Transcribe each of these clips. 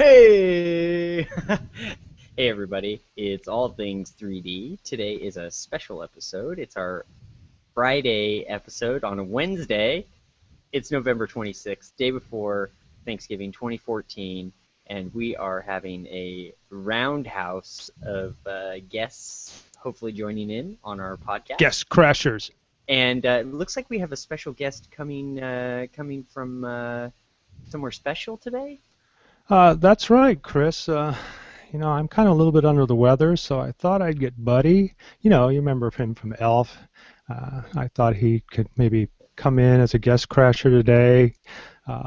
Hey! Hey everybody, it's All Things 3D. Today is a special episode. It's our Friday episode on a Wednesday. It's November 26th, day before Thanksgiving 2014, and we are having a roundhouse of guests hopefully joining in on our podcast. Guest crashers. And it looks like we have a special guest coming from somewhere special today. That's right, Chris. I'm kind of a little bit under the weather, so I thought I'd get Buddy. You remember him from Elf. I thought he could maybe come in as a guest crasher today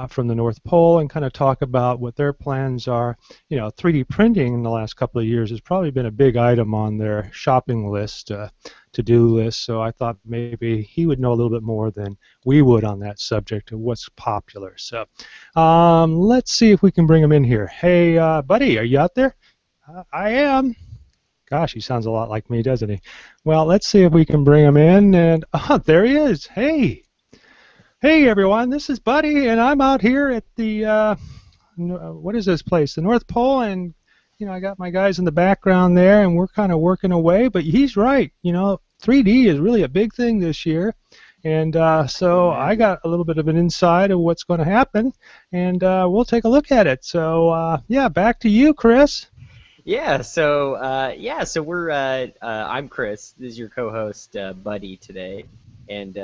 from the North Pole and kind of talk about what their plans are. 3D printing in the last couple of years has probably been a big item on their shopping list, to-do list, so I thought maybe he would know a little bit more than we would on that subject of what's popular. So let's see if we can bring him in here. Hey, Buddy, are you out there? I am. Gosh, he sounds a lot like me, doesn't he? Well, let's see if we can bring him in, and there he is. Hey, everyone, this is Buddy, and I'm out here at the, what is this place? The North Pole, and, I got my guys in the background there, and we're kind of working away, but he's right. 3D is really a big thing this year, and so I got a little bit of an insight of what's going to happen, and we'll take a look at it. So, yeah, back to you, Chris. So we're I'm Chris. This is your co-host, Buddy, today, and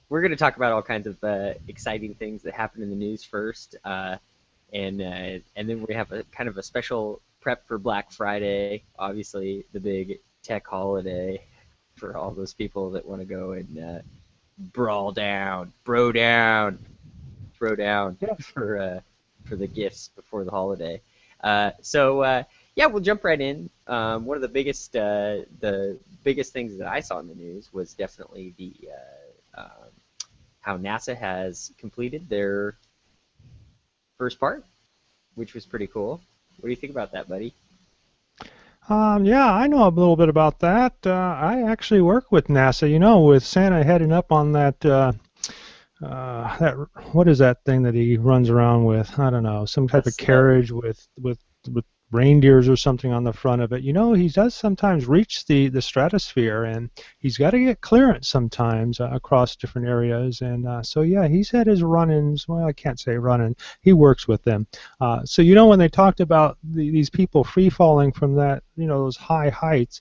we're gonna talk about all kinds of exciting things that happen in the news first, and then we have a kind of a special prep for Black Friday, obviously the big tech holiday for all those people that want to go and throw down for the gifts before the holiday. We'll jump right in. One of the biggest things that I saw in the news was definitely the how NASA has completed their first part, which was pretty cool. What do you think about that, Buddy? Yeah, I know a little bit about that. I actually work with NASA, with Santa heading up on that, what is that thing that he runs around with? I don't know, some type of carriage with reindeers or something on the front of it. He does sometimes reach the stratosphere, and he's got to get clearance sometimes across different areas. And so, yeah, he's had his run-ins. Well, I can't say run-in. He works with them. So, when they talked about these people free-falling from that, those high heights,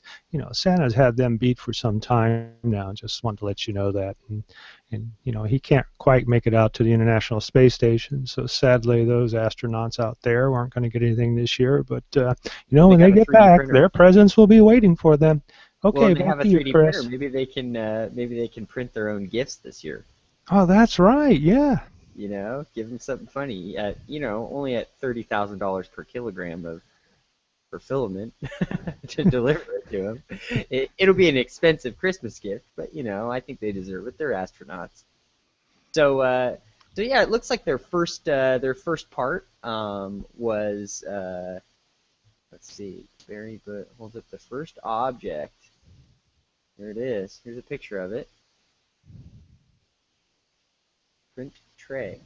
Santa's had them beat for some time now. Just wanted to let you know that. And he can't quite make it out to the International Space Station, so sadly those astronauts out there aren't going to get anything this year. But when they get back, their presents will be waiting for them. Okay, back to you, Chris. Maybe they can print their own gifts this year. Oh, that's right. Yeah. Give them something funny. Only at $30,000 per kilogram of filament to deliver it to them. It'll be an expensive Christmas gift, but I think they deserve it. They're astronauts. So yeah, it looks like their first part was let's see. Barry holds up the first object. There it is. Here's a picture of it. Print tray.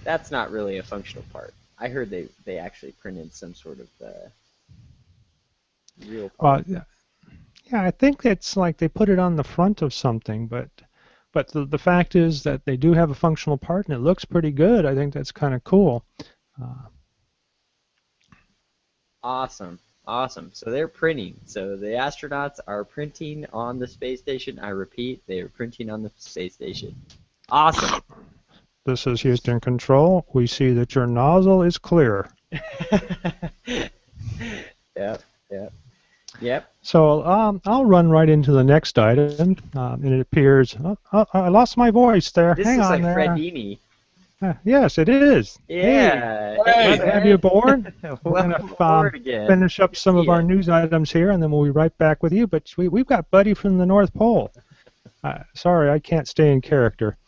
That's not really a functional part. I heard they actually printed some sort of real part. Yeah, I think it's like they put it on the front of something, but the fact is that they do have a functional part, and it looks pretty good. I think that's kind of cool. Awesome. So they're printing. So the astronauts are printing on the space station. I repeat, they are printing on the space station. Awesome. This is Houston Control. We see that your nozzle is clear. Yep. So I'll run right into the next item, and it appears. I lost my voice there. Hang on there. This is like Fredini. Yes, it is. Yeah. Hey, have you aboard? We're going to finish up some of our news items here, and then we'll be right back with you. But we've got Buddy from the North Pole. Sorry, I can't stay in character.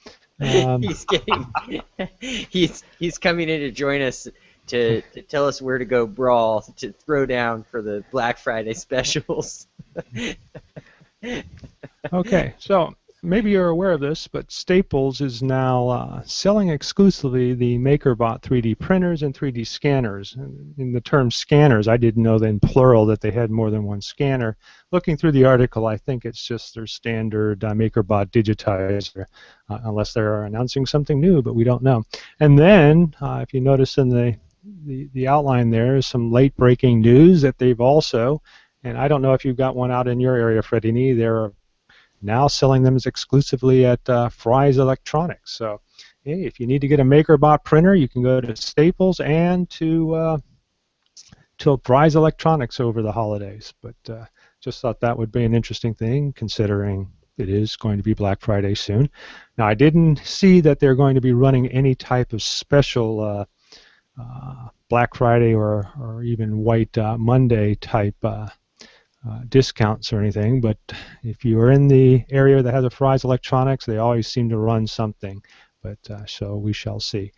He's coming in to join us to tell us where to go brawl, to throw down for the Black Friday specials. Okay, so maybe you're aware of this, but Staples is now selling exclusively the MakerBot 3D printers and 3D scanners. And in the term scanners, I didn't know that in plural that they had more than one scanner. Looking through the article, I think it's just their standard MakerBot digitizer, unless they're announcing something new, but we don't know. And then, if you notice in the outline there is some late breaking news that they've also, and I don't know if you've got one out in your area, Fredini, they're now selling them as exclusively at Fry's Electronics. So, hey, if you need to get a MakerBot printer, you can go to Staples and to Fry's Electronics over the holidays. But just thought that would be an interesting thing, considering it is going to be Black Friday soon. Now, I didn't see that they're going to be running any type of special Black Friday or even White Monday type discounts or anything, but if you are in the area that has a Fry's Electronics, they always seem to run something. But so we shall see.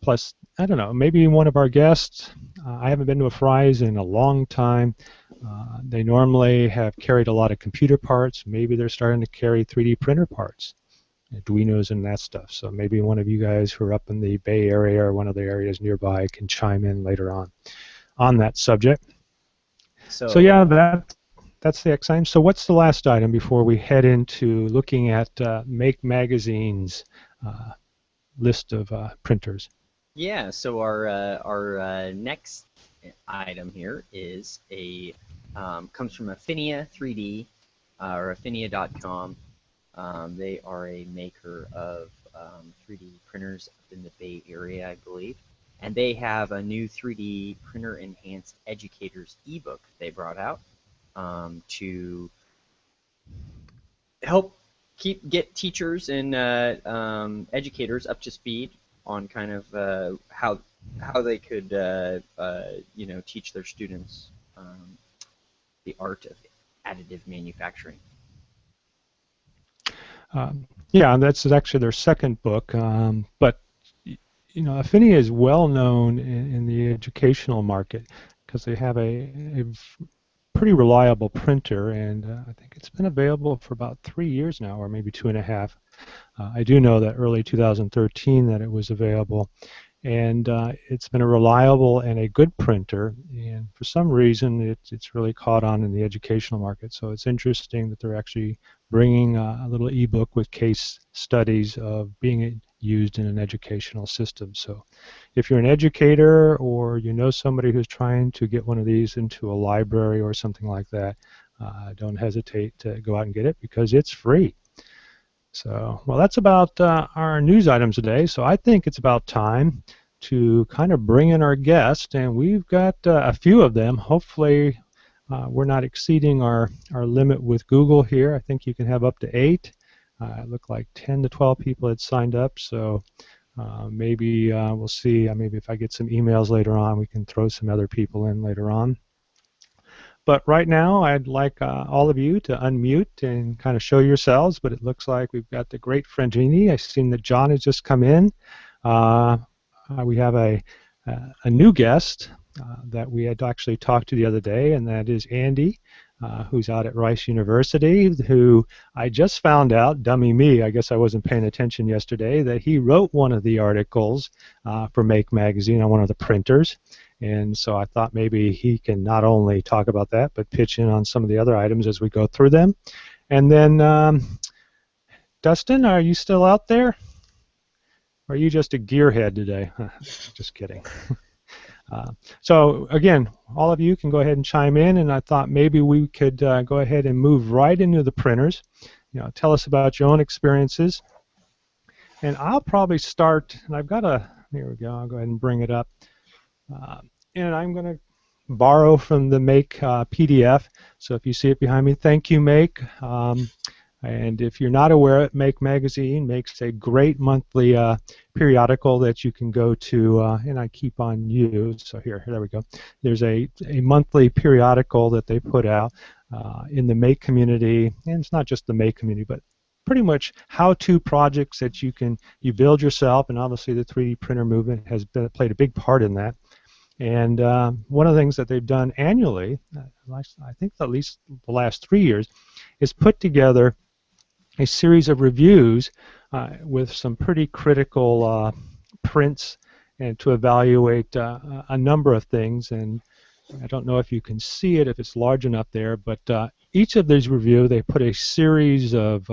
Plus, I don't know, maybe one of our guests, I haven't been to a Fry's in a long time. They normally have carried a lot of computer parts. Maybe they're starting to carry 3D printer parts, Arduinos and that stuff. So maybe one of you guys who are up in the Bay Area or one of the areas nearby can chime in later on that subject. So yeah, that's the X item. So what's the last item before we head into looking at Make Magazine's list of printers? Yeah, so our next item here is comes from Afinia 3D or Afinia.com. They are a maker of 3D printers up in the Bay Area, I believe. And they have a new 3D printer enhanced educators ebook they brought out to help get teachers and educators up to speed on kind of how they could teach their students the art of additive manufacturing. Yeah, that's actually their second book, but Afinia is well known in the educational market because they have a pretty reliable printer, and I think it's been available for about 3 years now, or maybe 2.5. I do know that early 2013 that it was available, and it's been a reliable and a good printer, and for some reason it's really caught on in the educational market. So it's interesting that they're actually bringing a little ebook with case studies of being used in an educational system. So if you're an educator or you know somebody who's trying to get one of these into a library or something like that, don't hesitate to go out and get it because it's free. So, well, that's about our news items today. So I think it's about time to kind of bring in our guest, and we've got a few of them. Hopefully we're not exceeding our limit with Google here. I think you can have up to 8. It looked like 10 to 12 people had signed up, so maybe we'll see. Maybe if I get some emails later on, we can throw some other people in later on. But right now, I'd like all of you to unmute and kind of show yourselves, but it looks like we've got the great Fredini. I've seen that John has just come in. We have a new guest that we had actually talked to the other day, and that is Andy, who's out at Rice University, who I just found out, dummy me, I guess I wasn't paying attention yesterday, that he wrote one of the articles for Make Magazine on one of the printers. And so I thought maybe he can not only talk about that, but pitch in on some of the other items as we go through them. And then, Dustin, are you still out there? Or are you just a gearhead today? Just kidding. So again, all of you can go ahead and chime in, and I thought maybe we could go ahead and move right into the printers. Tell us about your own experiences. And I'll probably start, and I've got here we go, I'll go ahead and bring it up. And I'm going to borrow from the Make PDF. So if you see it behind me, thank you, Make. And if you're not aware, Make Magazine makes a great monthly periodical that you can go to, and I keep on you. So there we go. There's a monthly periodical that they put out in the Make community, and it's not just the Make community, but pretty much how-to projects that you build yourself, and obviously the 3D printer movement has played a big part in that. And one of the things that they've done annually, I think at least the last 3 years, is put together a series of reviews with some pretty critical prints and to evaluate a number of things. And I don't know if you can see it, if it's large enough there, but each of these reviews, they put a series of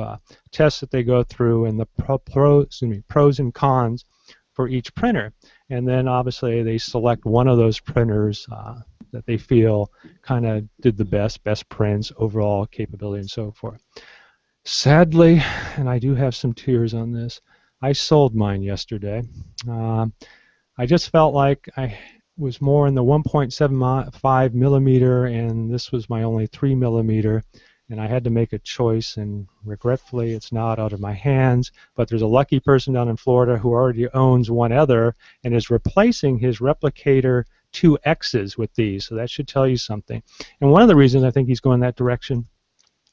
tests that they go through and the pros and cons for each printer. And then obviously they select one of those printers that they feel kind of did the best prints, overall capability, and so forth. Sadly, and I do have some tears on this, I sold mine yesterday. I just felt like I was more in the 1.75 millimeter, and this was my only 3 millimeter, and I had to make a choice, and regretfully it's not out of my hands, but there's a lucky person down in Florida who already owns one other and is replacing his Replicator 2Xs with these, so that should tell you something. And one of the reasons I think he's going that direction,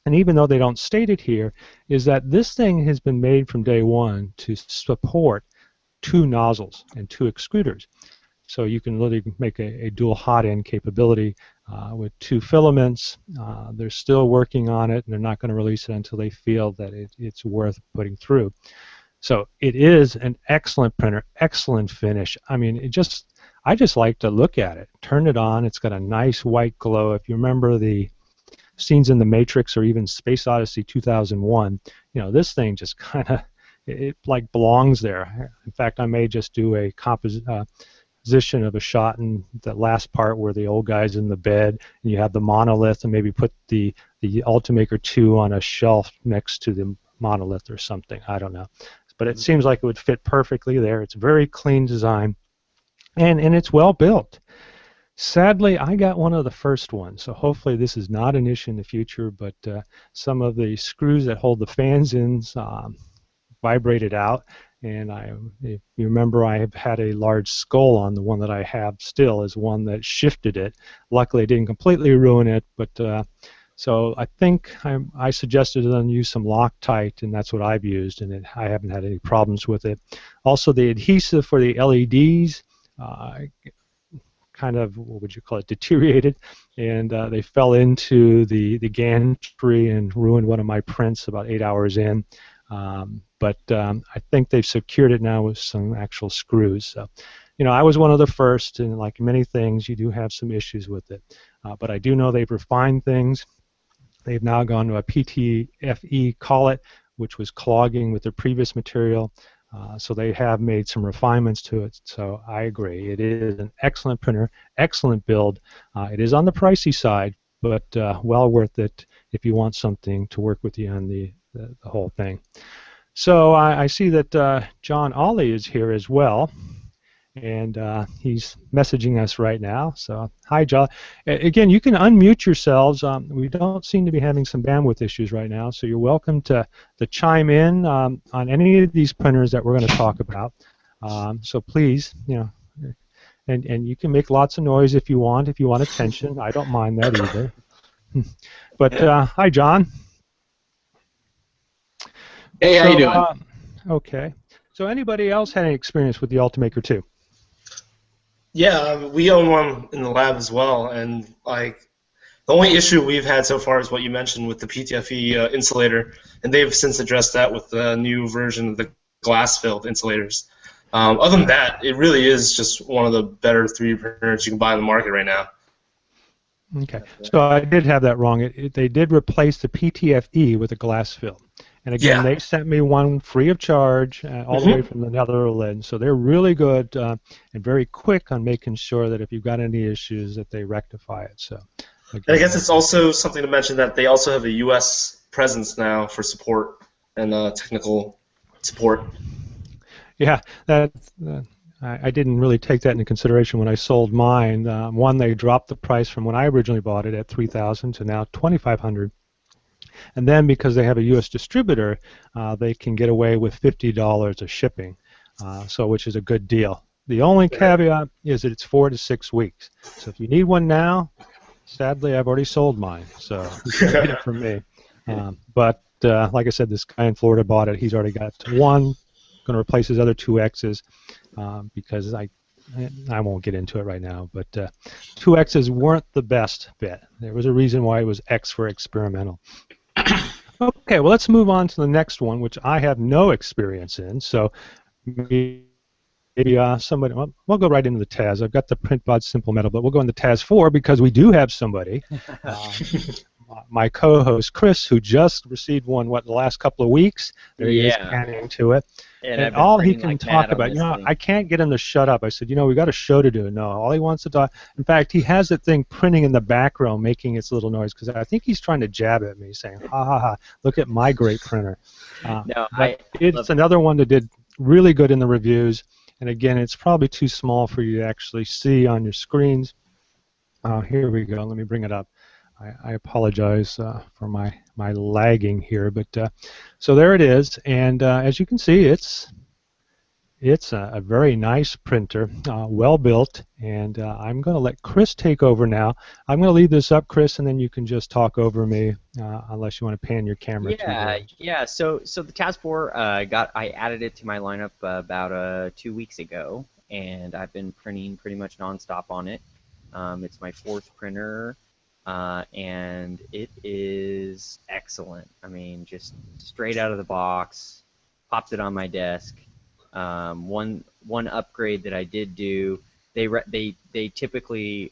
and even though they don't state it here, is that this thing has been made from day one to support 2 nozzles and 2 extruders. So you can literally make a dual hot end capability with 2 filaments. They're still working on it, and they're not going to release it until they feel that it's worth putting through. So it is an excellent printer, excellent finish. I mean, I just like to look at it. Turn it on. It's got a nice white glow. If you remember the scenes in The Matrix or even Space Odyssey 2001, you know, this thing just kind of, it like belongs there. In fact, I may just do a composition of a shot in the last part where the old guy's in the bed and you have the monolith, and maybe put the Ultimaker 2 on a shelf next to the monolith or something. I don't know. But it seems like it would fit perfectly there. It's very clean design, and it's well built. Sadly, I got one of the first ones, so hopefully this is not an issue in the future, but some of the screws that hold the fans in vibrated out, and if you remember, I have had a large skull on the one that I have still is one that shifted it. Luckily, it didn't completely ruin it, but so I think I suggested them use some Loctite, and that's what I've used, and I haven't had any problems with it. Also, the adhesive for the LEDs kind of, what would you call it, deteriorated, and they fell into the gantry and ruined one of my prints about 8 hours in. But I think they've secured it now with some actual screws. So, you know, I was one of the first, and like many things, you do have some issues with it. But I do know they've refined things. They've now gone to a PTFE collet, which was clogging with the previous material. So they have made some refinements to it. So I agree. It is an excellent printer, excellent build. It is on the pricey side, but well worth it if you want something to work with you on the whole thing. So I see that John Ohley is here as well, and he's messaging us right now. So hi, John. Again, you can unmute yourselves. We don't seem to be having some bandwidth issues right now, so you're welcome to chime in on any of these printers that we're going to talk about. So please, you know, and you can make lots of noise if you want attention. I don't mind that either. But hi, John. Hey, how you doing? Okay. So anybody else had any experience with the Ultimaker 2? Yeah, we own one in the lab as well, and like the only issue we've had so far is what you mentioned with the PTFE insulator, and they've since addressed that with the new version of the glass-filled insulators. Other than that, it really is just one of the better 3D printers you can buy on the market right now. Okay, so I did have that wrong. They did replace the PTFE with a glass fill. And again, they sent me one free of charge all the way from the Netherlands. So they're really good and very quick on making sure that if you've got any issues that they rectify it. So, again, and I guess it's also something to mention that they also have a U.S. presence now for support and technical support. Yeah, I didn't really take that into consideration when I sold mine. One, they dropped the price from when I originally bought it at $3,000 to now $2,500. And then because they have a U.S. distributor, they can get away with $50 of shipping, so which is a good deal. The only caveat is that it's 4 to 6 weeks. So if you need one now, sadly, I've already sold mine, so you can't get it from me. But like I said, this guy in Florida bought it. He's already got one. Going to replace his other 2Xs because I won't get into it right now, but 2Xs weren't the best fit. There was a reason why it was X for experimental. Okay, well, let's move on to the next one, which I have no experience in. So maybe somebody, well, we'll go right into the TAZ. I've got the PRINTRBOT Simple Metal, but we'll go into TAZ 4 because we do have somebody, my co-host Chris, who just received one, the last couple of weeks. There he is, panning to it. And all he printing can like talk mad on about, this thing. I can't get him to shut up. I said, we got a show to do. No, all he wants to talk. In fact, he has that thing printing in the background, making its little noise, because I think he's trying to jab at me, saying, ha, ha, ha, look at my great printer. No, it's another one that did really good in the reviews. And again, it's probably too small for you to actually see on your screens. Here we go. Let me bring it up. I apologize for my lagging here, but so there it is. And as you can see, it's a very nice printer, well built. And I'm going to let Chris take over now. I'm going to leave this up, Chris, and then you can just talk over me, unless you want to pan your camera. Yeah. So the TAZ 4, I added it to my lineup about 2 weeks ago, and I've been printing pretty much nonstop on it. It's my 4th printer, and it is excellent. I mean, just straight out of the box, popped it on my desk. One upgrade that I did do, they typically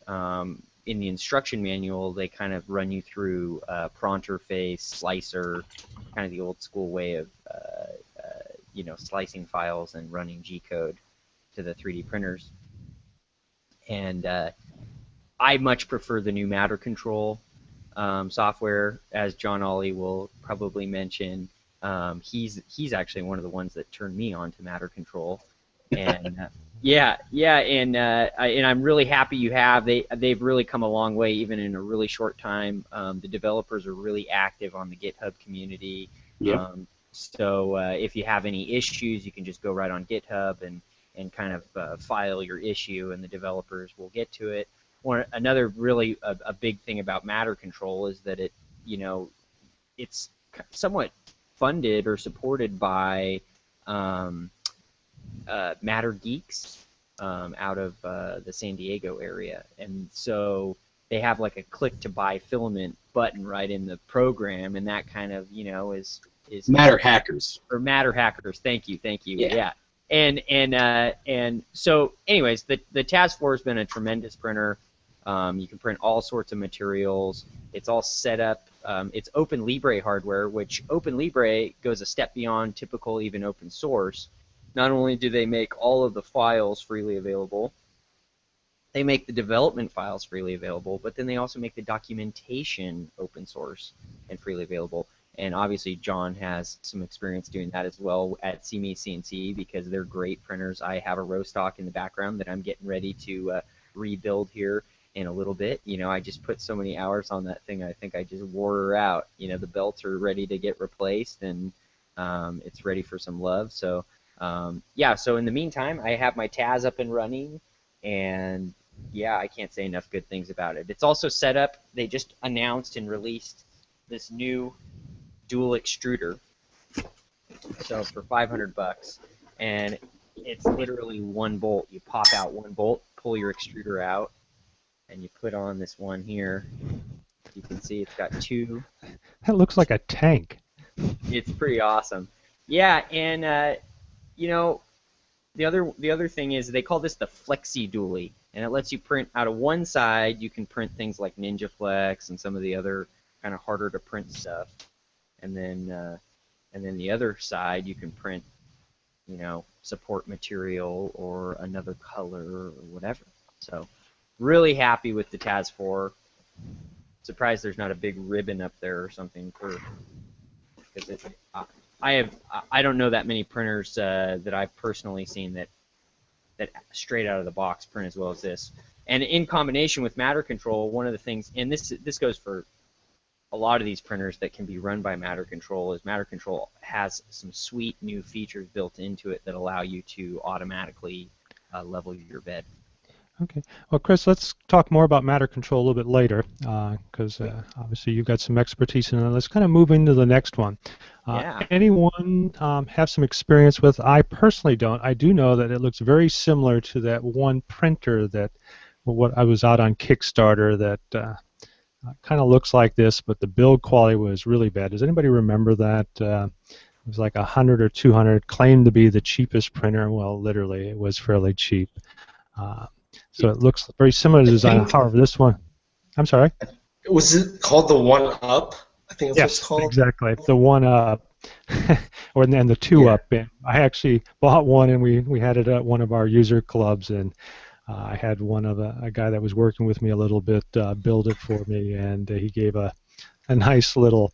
in the instruction manual, they kind of run you through pronter face, slicer, kind of the old school way of slicing files and running G-code to the 3D printers. And I much prefer the new Matter Control software, as John Ohley will probably mention. He's actually one of the ones that turned me on to Matter Control, and and I'm really happy you have. They've really come a long way, even in a really short time. The developers are really active on the GitHub community. Yep. So if you have any issues, you can just go right on GitHub and kind of file your issue, and the developers will get to it. Another really a big thing about Matter Control is that it's somewhat funded or supported by Matter Geeks out of the San Diego area, and so they have like a click to buy filament button right in the program, and that kind of is Matter Hackers. Or Matter Hackers. Thank you. Yeah. And so anyways, the TAZ 4 has been a tremendous printer. You can print all sorts of materials. It's all set up. It's OpenLibre hardware, which OpenLibre goes a step beyond typical even open source. Not only do they make all of the files freely available, they make the development files freely available, but then they also make the documentation open source and freely available. And obviously John has some experience doing that as well at SeeMeCNC, because they're great printers. I have a row stock in the background that I'm getting ready to rebuild here in a little bit. I just put so many hours on that thing, I think I just wore her out. The belts are ready to get replaced, and it's ready for some love. So so in the meantime, I have my TAZ up and running, and I can't say enough good things about it. It's also set up, they just announced and released this new dual extruder, so for $500, and it's literally one bolt. You pop out one bolt, pull your extruder out, and you put on this one here. You can see it's got two. That looks like a tank. It's pretty awesome. Yeah, and the other thing is they call this the Flexi Dually, and it lets you print out of one side. You can print things like Ninja Flex and some of the other kind of harder to print stuff, and then the other side you can print, support material or another color or whatever. So really happy with the TAZ 4. Surprised there's not a big ribbon up there or something because I don't know that many printers that I've personally seen that straight out of the box print as well as this. And in combination with Matter Control, one of the things, and this goes for a lot of these printers that can be run by Matter Control, is Matter Control has some sweet new features built into it that allow you to automatically level your bed. Okay. Well, Chris, let's talk more about Matter Control a little bit later, because obviously you've got some expertise in it. Let's kind of move into the next one. Anyone have some experience with? I personally don't. I do know that it looks very similar to that one printer that what I was out on Kickstarter that Kind of looks like this, but the build quality was really bad. Does anybody remember that? It was like 100 or 200, claimed to be the cheapest printer. Well, literally, it was fairly cheap. So it looks very similar to design. However, this one, I'm sorry? Was it called the One Up? I think that's what it's called. Exactly. The One Up, or then the Two Up. I actually bought one, and we had it at one of our user clubs, and I had one of a guy that was working with me a little bit build it for me, and he gave a nice little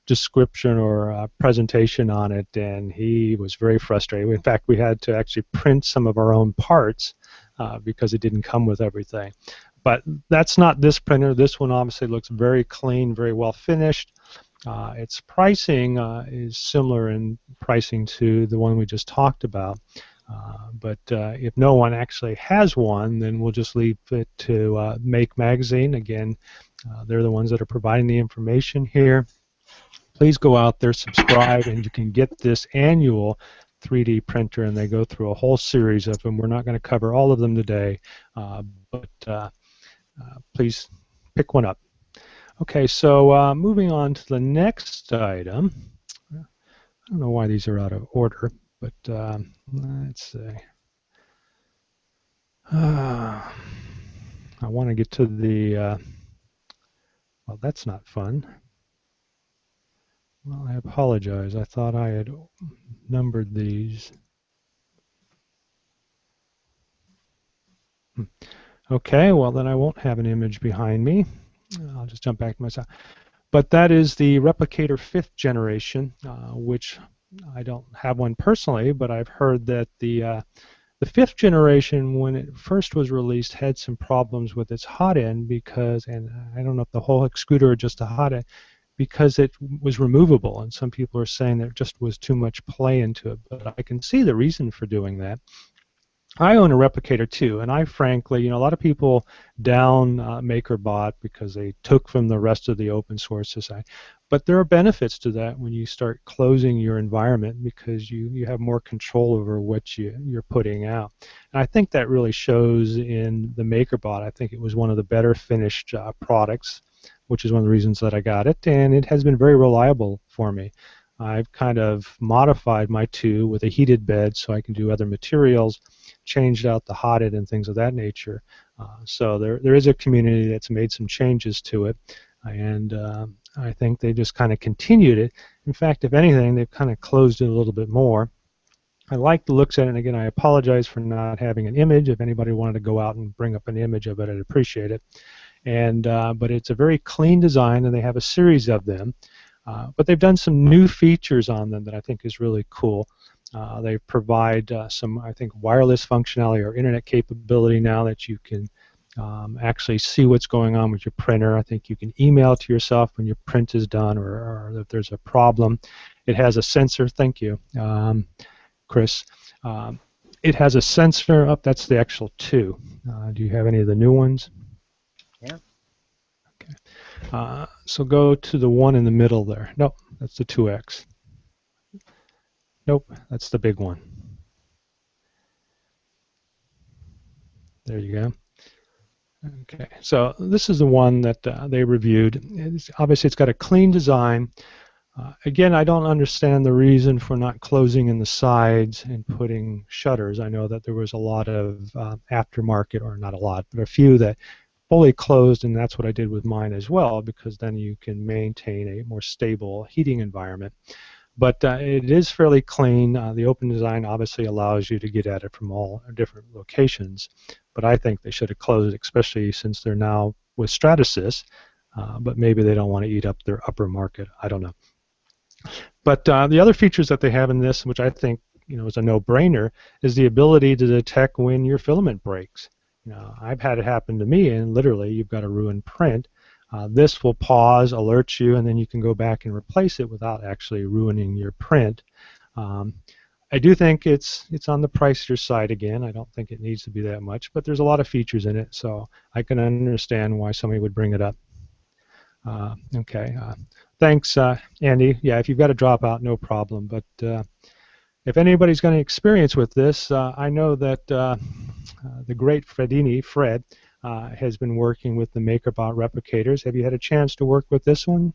description or presentation on it, and he was very frustrated. In fact, we had to actually print some of our own parts because it didn't come with everything. But that's not this printer. This one obviously looks very clean, very well finished. Its pricing is similar in pricing to the one we just talked about. But if no one actually has one, then we'll just leave it to Make Magazine. Again, they're the ones that are providing the information here. Please go out there, subscribe, and you can get this annual 3D printer, and they go through a whole series of them. We're not going to cover all of them today, but please pick one up. Okay, so moving on to the next item. I don't know why these are out of order, but let's see. I want to get to the, well, that's not fun. Well, I apologize. I thought I had numbered these. Okay, well then I won't have an image behind me. I'll just jump back to myself. But that is the Replicator 5th generation, which I don't have one personally, but I've heard that the 5th generation, when it first was released, had some problems with its hot end because, and I don't know if the whole extruder or just the hot end, because it was removable, and some people are saying there just was too much play into it. But I can see the reason for doing that. I own a Replicator too, and I frankly, a lot of people down MakerBot because they took from the rest of the open source society. But there are benefits to that when you start closing your environment because you have more control over what you're putting out. And I think that really shows in the MakerBot. I think it was one of the better finished products, which is one of the reasons that I got it, and it has been very reliable for me. I've kind of modified my 2 with a heated bed so I can do other materials, changed out the hot end and things of that nature. So there is a community that's made some changes to it, and I think they just kind of continued it. In fact, if anything, they've kind of closed it a little bit more. I like the looks at it, and again, I apologize for not having an image. If anybody wanted to go out and bring up an image of it, I'd appreciate it. And but it's a very clean design, and they have a series of them. But they've done some new features on them that I think is really cool. They provide some, I think, wireless functionality or internet capability now that you can actually see what's going on with your printer. I think you can email to yourself when your print is done or if there's a problem. It has a sensor. Thank you, Chris. It has a sensor. Oh, that's the actual 2. Do you have any of the new ones? Yeah. Okay. So go to the one in the middle there. Nope, that's the 2X. Nope, that's the big one. There you go. Okay, so this is the one that they reviewed. Obviously, it's got a clean design. Again, I don't understand the reason for not closing in the sides and putting shutters. I know that there was a lot of aftermarket, or not a lot, but a few that fully closed, and that's what I did with mine as well, because then you can maintain a more stable heating environment. But it is fairly clean. The open design obviously allows you to get at it from all different locations, but I think they should have closed it, especially since they're now with Stratasys, but maybe they don't want to eat up their upper market. I don't know. But the other features that they have in this, which I think is a no-brainer, is the ability to detect when your filament breaks. I've had it happen to me, and literally you've got a ruined print. This will pause, alert you, and then you can go back and replace it without actually ruining your print. I do think it's on the pricier side again. I don't think it needs to be that much, but there's a lot of features in it, so I can understand why somebody would bring it up. Okay, thanks, Andy. Yeah, if you've got to drop out, no problem. But if anybody's going to experience with this, I know that the great Fredini, Fred, has been working with the MakerBot replicators. Have you had a chance to work with this one?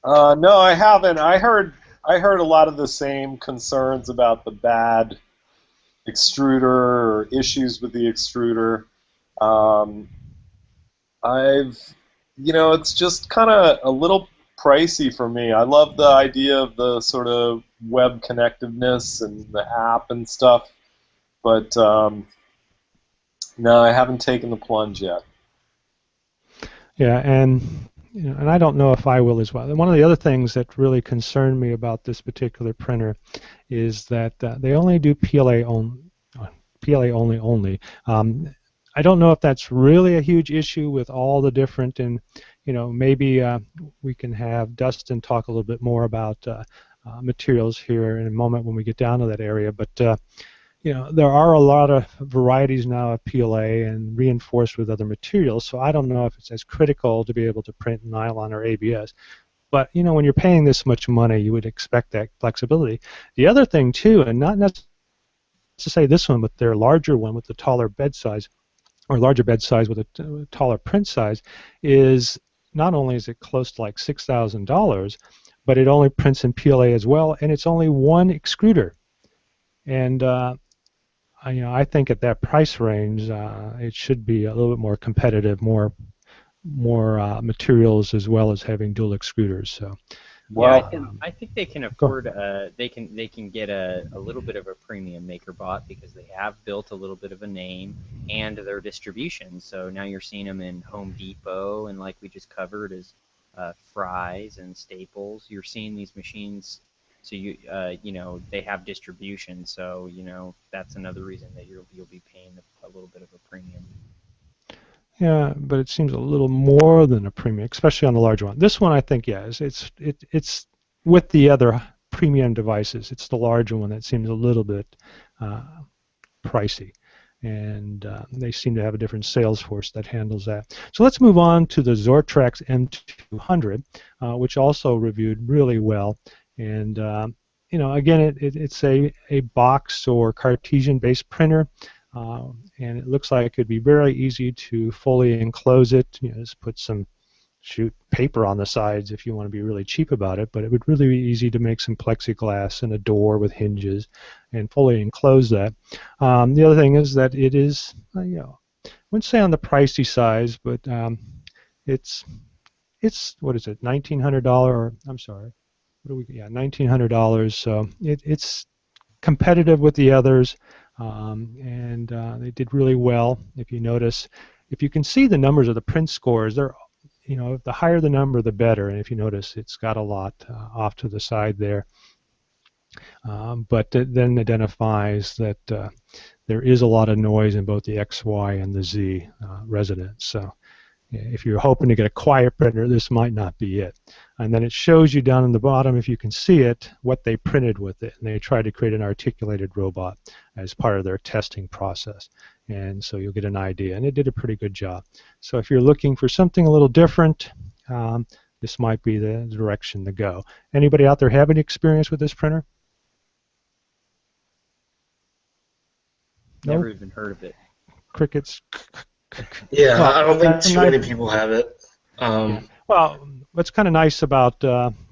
No, I haven't. I heard a lot of the same concerns about the bad extruder or issues with the extruder. It's just kind of a little pricey for me. I love the idea of the sort of web connectiveness and the app and stuff, but no, I haven't taken the plunge yet. Yeah, and I don't know if I will as well. And one of the other things that really concerned me about this particular printer is that they only do PLA only. I don't know if that's really a huge issue with all the different, and maybe we can have Dustin talk a little bit more about materials here in a moment when we get down to that area. But there are a lot of varieties now of PLA and reinforced with other materials, so I don't know if it's as critical to be able to print nylon or ABS. But when you're paying this much money, you would expect that flexibility. The other thing too, and not necessarily to say this one, but their larger one with the taller bed size, or larger bed size with a taller print size, is not only is it close to like $6,000, but it only prints in PLA as well, and it's only one extruder. And I think at that price range, it should be a little bit more competitive, more materials, as well as having dual extruders. So, well, yeah, I think they can afford. They can get a little bit of a premium MakerBot because they have built a little bit of a name and their distribution. So now you're seeing them in Home Depot, and like we just covered, is Fry's and Staples. You're seeing these machines. So they have distribution. So that's another reason that you'll be paying a little bit of a premium. Yeah, but it seems a little more than a premium, especially on the larger one. This one, I think, yeah, it's with the other premium devices. It's the larger one that seems a little bit pricey, and they seem to have a different sales force that handles that. So let's move on to the Zortrax M200, which also reviewed really well. And again, it's a box or Cartesian-based printer. And it looks like it could be very easy to fully enclose it. Just put some paper on the sides if you want to be really cheap about it, but it would really be easy to make some plexiglass and a door with hinges and fully enclose that. The other thing is that it is, I wouldn't say on the pricey size, but it's what is it, $1,900? Or I'm sorry, what do we? Yeah, $1,900. So it's competitive with the others. And they did really well. If you notice, if you can see the numbers of the print scores, they're, the higher the number, the better. And if you notice, it's got a lot off to the side there. But it then identifies that there is a lot of noise in both the X, Y, and the Z resonance. So if you're hoping to get a quiet printer, this might not be it. And then it shows you down in the bottom, if you can see it, what they printed with it. And they tried to create an articulated robot as part of their testing process. And so you'll get an idea. And it did a pretty good job. So if you're looking for something a little different, this might be the direction to go. Anybody out there have any experience with this printer? Never even heard of it. Crickets. Yeah, Well, I don't think too many people have it. Yeah. Well, what's kind of nice about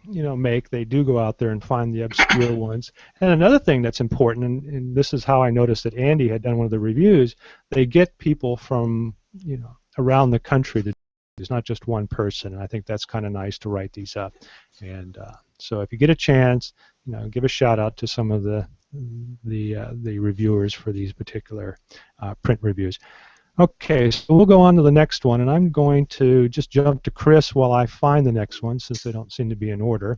Make, they do go out there and find the obscure ones. And another thing that's important, and this is how I noticed that Andy had done one of the reviews, they get people from around the country to. It's not just one person, and I think that's kind of nice to write these up. And so if you get a chance, give a shout out to some of the reviewers for these particular print reviews. Okay, so we'll go on to the next one, and I'm going to just jump to Chris while I find the next one, since they don't seem to be in order.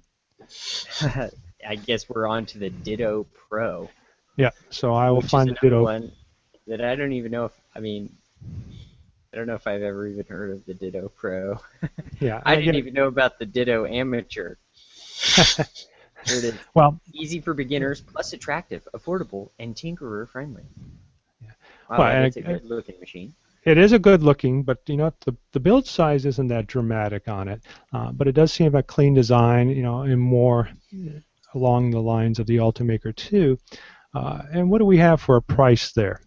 I guess we're on to the Ditto Pro. Yeah, so I will find the Ditto. One that I don't even know if, I don't know if I've ever even heard of the Ditto Pro. Yeah, I didn't even know about the Ditto Amateur. Here it is. Well, easy for beginners, plus attractive, affordable, and tinkerer friendly. Wow, well, it's a good-looking machine. It is a good-looking, but the build size isn't that dramatic on it. But it does seem a clean design, and more along the lines of the Ultimaker 2. And what do we have for a price there?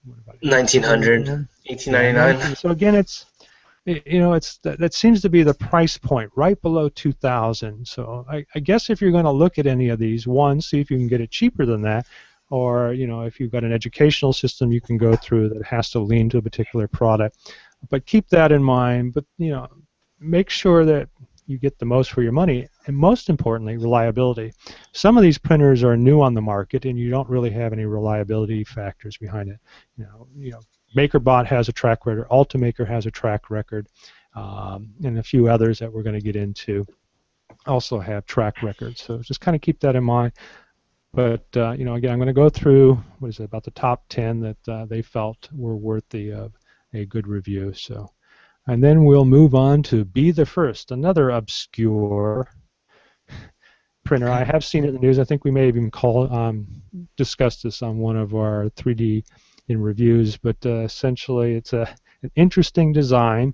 what about 1900, 1899. So again, that seems to be the price point right below 2,000. So I guess if you're going to look at any of these, one, see if you can get it cheaper than that, or if you've got an educational system you can go through that has to lean to a particular product. But keep that in mind. But make sure that you get the most for your money, and most importantly, reliability. Some of these printers are new on the market, and you don't really have any reliability factors behind it. MakerBot has a track record, Ultimaker has a track record, and a few others that we're going to get into also have track records. So just kind of keep that in mind. But again, I'm going to go through about the top 10 that they felt were worthy of a good review. So, and then we'll move on to Be the First, another obscure printer. I have seen it in the news. I think we may have even discussed this on one of our 3D in reviews. But essentially, it's an interesting design.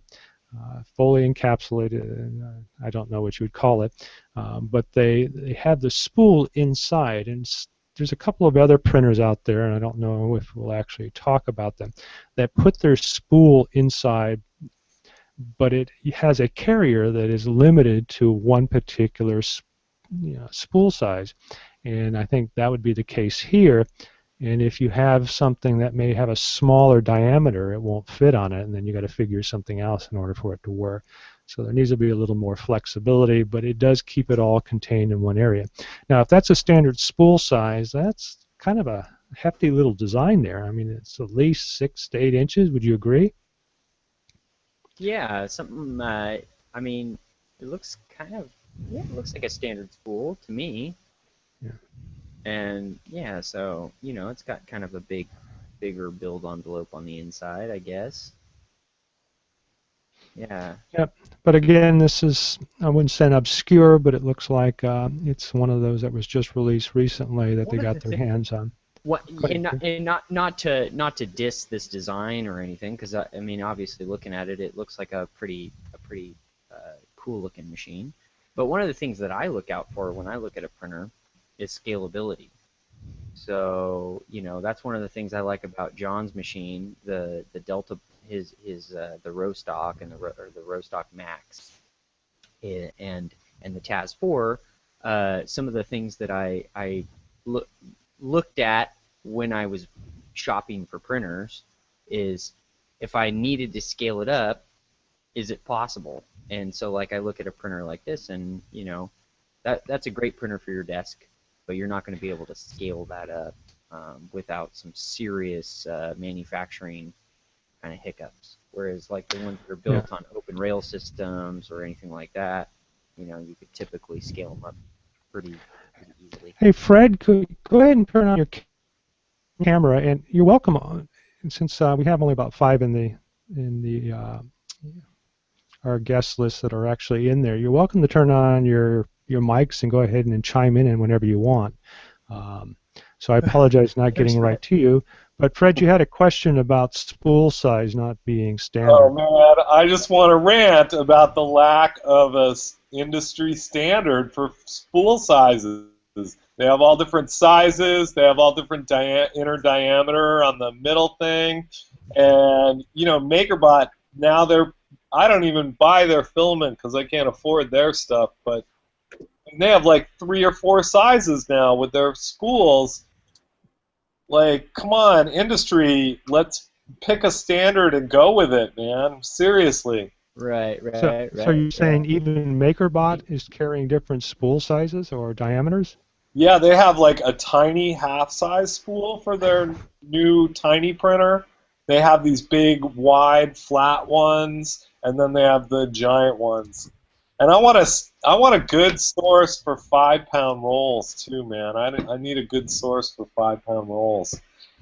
Fully encapsulated, I don't know what you would call it, but they have the spool inside, and there's a couple of other printers out there, and I don't know if we'll actually talk about them, that put their spool inside, but it has a carrier that is limited to one particular spool size, and I think that would be the case here. And if you have something that may have a smaller diameter, it won't fit on it, and then you got to figure something else in order for it to work. So there needs to be a little more flexibility, but it does keep it all contained in one area. Now, if that's a standard spool size, that's kind of a hefty little design there. I mean, it's at least 6 to 8 inches. Would you agree? Yeah, something. I mean, it looks it looks like a standard spool to me. Yeah. And yeah, so it's got kind of a bigger build envelope on the inside, I guess. Yeah. Yep. But again, this is, I wouldn't say an obscure, but it looks like it's one of those that was just released recently that they got their hands on. Not to diss this design or anything, because I mean, obviously looking at it, it looks like a pretty cool looking machine. But one of the things that I look out for when I look at a printer is scalability. So that's one of the things I like about John's machine, the Delta, the Rostock and the Rostock Max, and the TAZ 4. Some of the things that I looked at when I was shopping for printers is if I needed to scale it up, is it possible? And so like I look at a printer like this, and that's a great printer for your desk, but you're not going to be able to scale that up without some serious manufacturing kind of hiccups. Whereas like the ones that are built on open rail systems or anything like that, you could typically scale them up pretty easily. Hey Fred, go ahead and turn on your camera, and you're welcome on. Since we have only about 5 in the our guest list that are actually in there, you're welcome to turn on your mics and go ahead and chime in whenever you want. So I apologize not getting right to you. But Fred, you had a question about spool size not being standard. Oh man, I just want to rant about the lack of a industry standard for spool sizes. They have all different sizes. They have all different inner diameter on the middle thing, and MakerBot now I don't even buy their filament because I can't afford their stuff, but they have like 3 or 4 sizes now with their spools. Like, come on, industry, let's pick a standard and go with it, man. Seriously. Right. So you're saying even MakerBot is carrying different spool sizes or diameters? Yeah, they have like a tiny half-size spool for their new tiny printer. They have these big, wide, flat ones, and then they have the giant ones. And I want a good source for 5-pound rolls too, man. I need a good source for 5-pound rolls.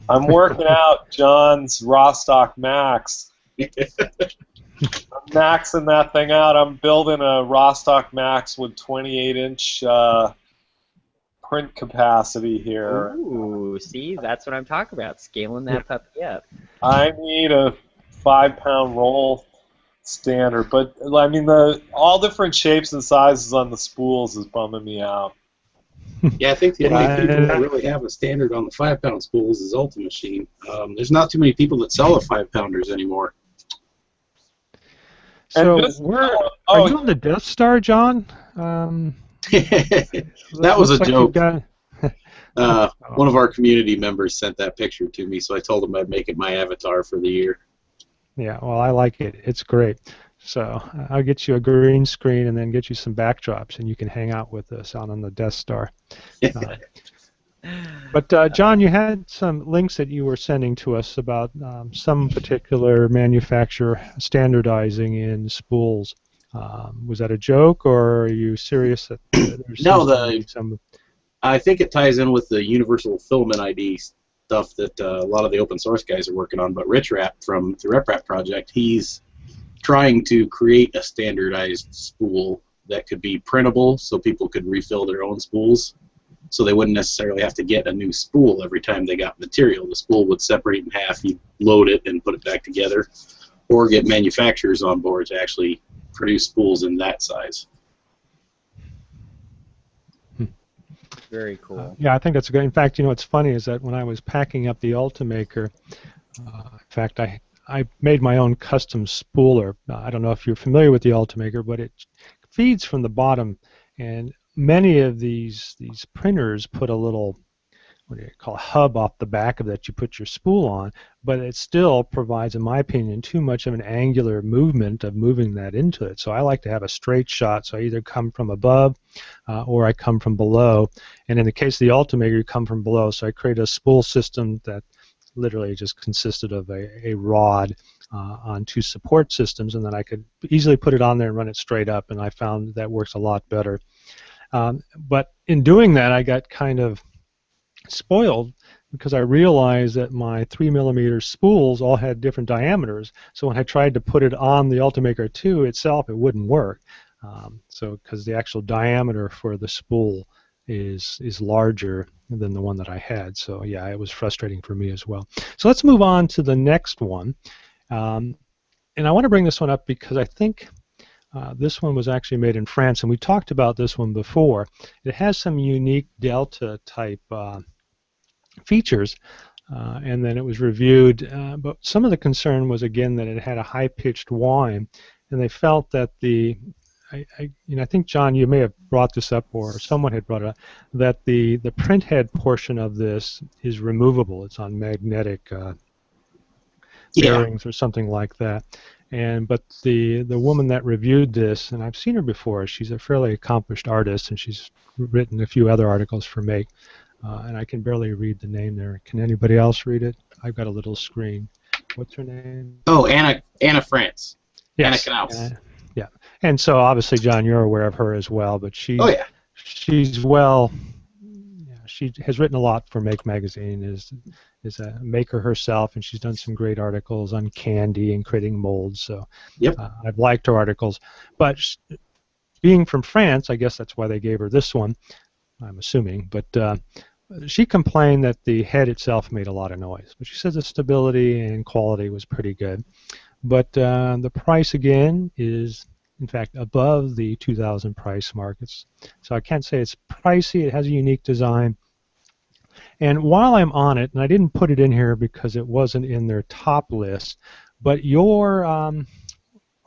I'm working out John's Rostock Max. I'm maxing that thing out. I'm building a Rostock Max with 28-inch print capacity here. Ooh, see, that's what I'm talking about, scaling that puppy up. I need a 5-pound roll standard, but I mean all different shapes and sizes on the spools is bumming me out. Yeah, I think the only Yeah, people that really have a standard on the 5-pound spools is Ultimachine. There's not too many people that sell the 5-pounders anymore. so And just, are you on the Death Star, John? That was a Looks like you've joke. got- One of our community members sent that picture to me, so I told him I'd make it my avatar for the year. Yeah, well, I like it. It's great. So I'll get you a green screen and then get you some backdrops, and you can hang out with us out on the Death Star. But John, you had some links that you were sending to us about some particular manufacturer standardizing in spools. Was that a joke, or are you serious that there's No, some? I think it ties in with the Universal Filament ID stuff that a lot of the open source guys are working on. But Rich Rap from the RepRap project, he's trying to create a standardized spool that could be printable, so people could refill their own spools. So they wouldn't necessarily have to get a new spool every time they got material. The spool would separate in half, you load it and put it back together, or get manufacturers on board to actually produce spools in that size. Very cool. Yeah, I think that's good. In fact, you know what's funny is that when I was packing up the Ultimaker, in fact, I made my own custom spooler. I don't know if you're familiar with the Ultimaker, but it feeds from the bottom, and many of these printers put a little, what do you call, a hub off the back of that you put your spool on, but it still provides, in my opinion, too much of an angular movement of moving that into it. So I like to have a straight shot, so I either come from above or I come from below. And in the case of the Ultimaker, you come from below, so I created a spool system that literally just consisted of a rod on two support systems, and then I could easily put it on there and run it straight up, and I found that works a lot better. But in doing that, I got kind of spoiled because I realized that my 3mm spools all had different diameters. So when I tried to put it on the Ultimaker 2 itself, it wouldn't work. So because the actual diameter for the spool is larger than the one that I had. So yeah, it was frustrating for me as well. So let's move on to the next one. And I want to bring this one up because I think this one was actually made in France, and we talked about this one before. It has some unique Delta type features, and then it was reviewed, but some of the concern was again that it had a high-pitched whine, and they felt that I think, John, you may have brought this up, or someone had brought it up, that the print head portion of this is removable. It's on magnetic bearings or something like that. But the woman that reviewed this, and I've seen her before, she's a fairly accomplished artist, and she's written a few other articles for Make, and I can barely read the name there. Can anybody else read it? I've got a little screen. What's her name? Oh, Anna France. Yes. Anna Knaus. Yeah. And so obviously, John, you're aware of her as well, but she's she has written a lot for Make Magazine, is a maker herself, and she's done some great articles on candy and creating molds. So I've liked her articles. But being from France, I guess that's why they gave her this one, I'm assuming. But she complained that the head itself made a lot of noise. But she says the stability and quality was pretty good. But the price, again, is, in fact, above the $2,000 price mark. So I can't say it's pricey. It has a unique design. And while I'm on it, and I didn't put it in here because it wasn't in their top list, but your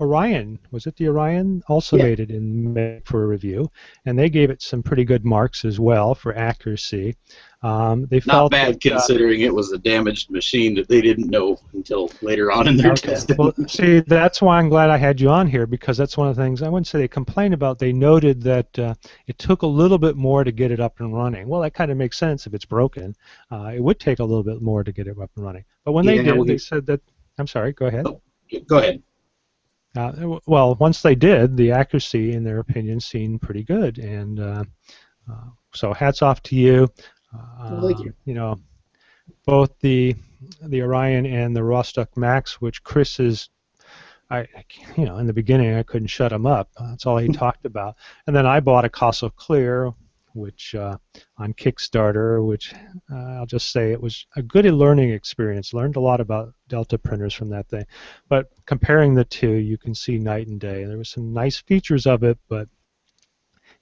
Orion, was it the Orion? Also made it for a review, and they gave it some pretty good marks as well for accuracy. They felt not bad considering it was a damaged machine that they didn't know until later on in their testing. Well, see, that's why I'm glad I had you on here, because that's one of the things I wouldn't say they complained about. They noted that it took a little bit more to get it up and running. Well, that kind of makes sense if it's broken. It would take a little bit more to get it up and running. But when they did, they said that. I'm sorry. Go ahead. Oh, go ahead. Well, once they did, the accuracy, in their opinion, seemed pretty good, and so hats off to you. Thank you. You know, both the Orion and the Rostock Max, which Chris is, in the beginning I couldn't shut him up. That's all he talked about. And then I bought a Castle Clear, which on Kickstarter, which I'll just say it was a good learning experience. Learned a lot about Delta printers from that thing. But comparing the two, you can see night and day. There were some nice features of it, but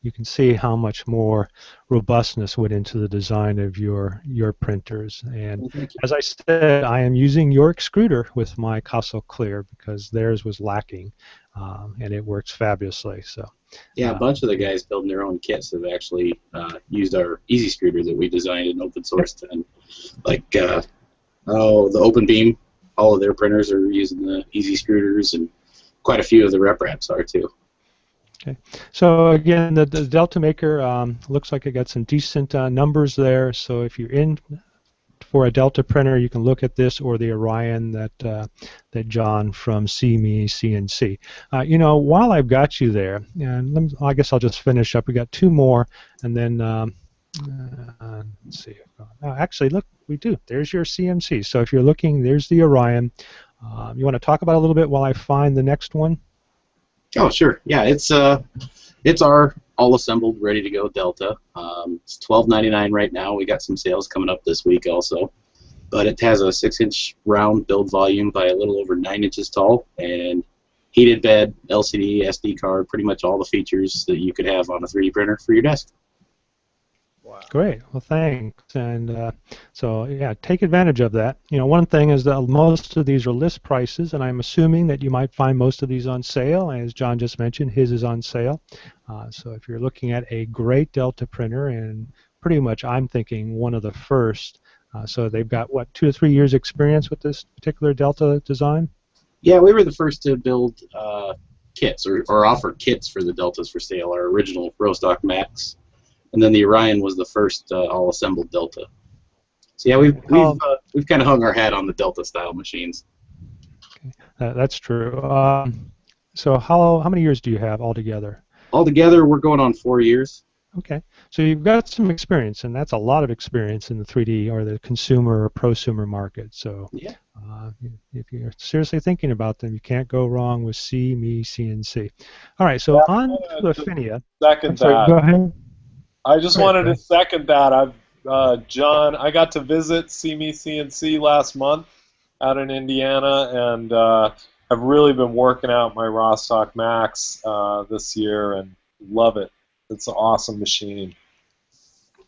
you can see how much more robustness went into the design of your printers. And Well, thank you. as I said, I am using your extruder with my Castle Clear because theirs was lacking, and it works fabulously. So. Yeah, a bunch of the guys building their own kits have actually used our Easy Extruder that we designed and open sourced. And like, the Open Beam, all of their printers are using the Easy Extruders, and quite a few of the RepRaps are too. Okay, so again, the Delta Maker looks like it got some decent numbers there. So if you're in for a Delta printer, you can look at this or the Orion that John from SeeMeCNC. While I've got you there, and I guess I'll just finish up. We got two more, and then let's see. Actually, look, we do. There's your CMC. So if you're looking, there's the Orion. You want to talk about it a little bit while I find the next one? Oh, sure. Yeah, it's our all assembled, ready to go Delta. It's $12.99 right now. We got some sales coming up this week also. But it has a 6-inch round build volume by a little over 9 inches tall, and heated bed, LCD, SD card, pretty much all the features that you could have on a 3D printer for your desk. Wow. Great. Well, thanks. And so, yeah, take advantage of that. One thing is that most of these are list prices, and I'm assuming that you might find most of these on sale. As John just mentioned, his is on sale. So if you're looking at a great Delta printer, and pretty much I'm thinking one of the first, so they've got, what, 2 to 3 years experience with this particular Delta design? Yeah, we were the first to build kits or offer kits for the Deltas for sale, our original Rostock Max. And then the Orion was the first all-assembled Delta. So yeah, we've kind of hung our hat on the Delta-style machines. Okay. That's true. So how many years do you have altogether? Altogether, we're going on 4 years. Okay, so you've got some experience, and that's a lot of experience in the 3D or the consumer or prosumer market. So yeah. If you're seriously thinking about them, you can't go wrong with SeeMeCNC. All right, so on to Afinia. Second Sorry, that. go ahead. I just wanted to second that. John, I got to visit SeeMeCNC last month out in Indiana, and I've really been working out my Rostock Max this year and love it. It's an awesome machine.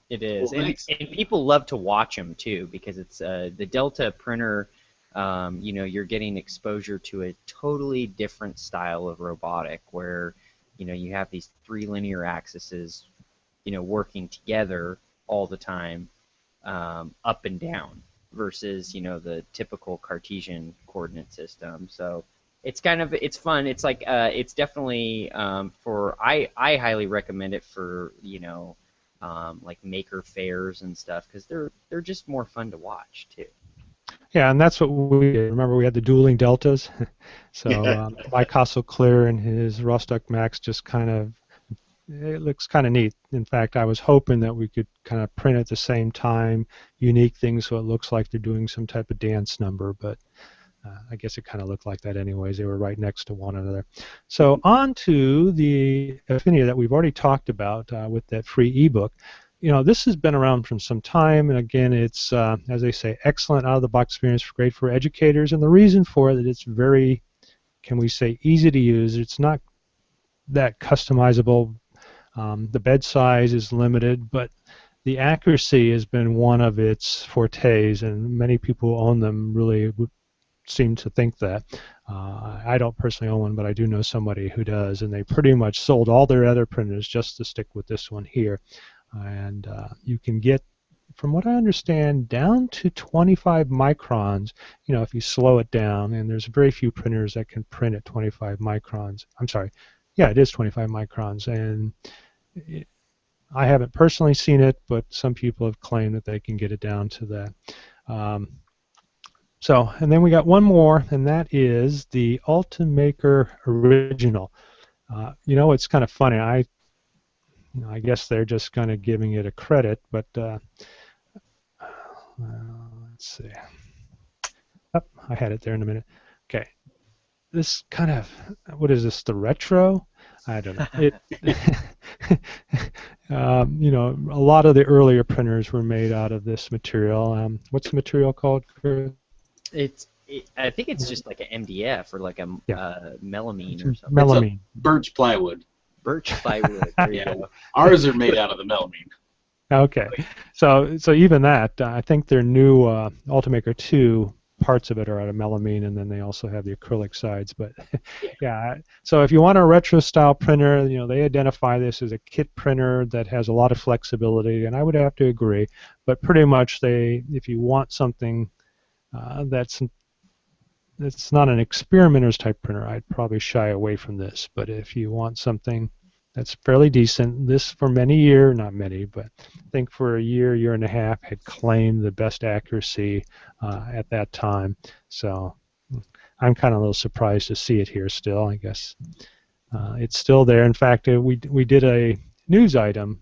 It is, Well, and people love to watch them too because it's the Delta printer. You're getting exposure to a totally different style of robotic where you have these 3 linear axes working together all the time, up and down, versus the typical Cartesian coordinate system. So it's fun. It's like it's definitely I highly recommend it for like maker fairs and stuff because they're just more fun to watch too. Yeah, and that's what we did. Remember, we had the dueling Deltas. So my Castle Clear and his Rostock Max just it looks kind of neat. In fact, I was hoping that we could kind of print at the same time unique things so it looks like they're doing some type of dance number, but I guess it kind of looked like that anyways. They were right next to one another. So on to the Afinia that we've already talked about with that free ebook. This has been around for some time, and again, it's, as they say, excellent out-of-the-box experience, great for educators, and the reason for it is it's very, can we say, easy to use. It's not that customizable. The bed size is limited, but the accuracy has been one of its fortes, and many people who own them really seem to think that. I don't personally own one, but I do know somebody who does, and they pretty much sold all their other printers just to stick with this one here. And you can get, from what I understand, down to 25 microns, if you slow it down, and there's very few printers that can print at 25 microns. I'm sorry. Yeah, it is 25 microns, and I haven't personally seen it, but some people have claimed that they can get it down to that. And then we got one more, and that is the Ultimaker Original. It's kind of funny. I guess they're just kind of giving it a credit, but let's see. Oh, I had it there in a minute. Okay. This kind of, what is this, the retro? I don't know. A lot of the earlier printers were made out of this material. What's the material called, Chris? I think it's just like an MDF or like a melamine or something. Melamine. Birch plywood. Birch plywood. There you Yeah. go. Ours are made out of the melamine. Okay, so even that, I think their new Ultimaker 2 parts of it are out of melamine, and then they also have the acrylic sides. But yeah, so if you want a retro style printer, they identify this as a kit printer that has a lot of flexibility, and I would have to agree. But pretty much, if you want something that's not an experimenter's type printer, I'd probably shy away from this. But if you want something that's fairly decent, this for many years, not many, but I think for a year and a half, had claimed the best accuracy at that time. So I'm kind of a little surprised to see it here still. I guess it's still there. In fact, we did a news item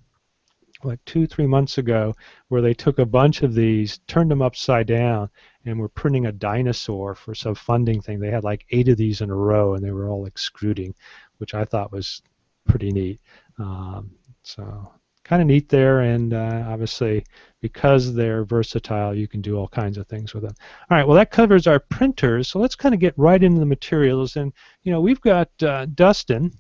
like 2-3 months ago where they took a bunch of these, turned them upside down, and were printing a dinosaur for some funding thing. They had like 8 of these in a row, and they were all extruding, which I thought was pretty neat. So kind of neat there, and obviously because they're versatile, you can do all kinds of things with them. All right, well, that covers our printers, so let's kind of get right into the materials. And we've got Dustin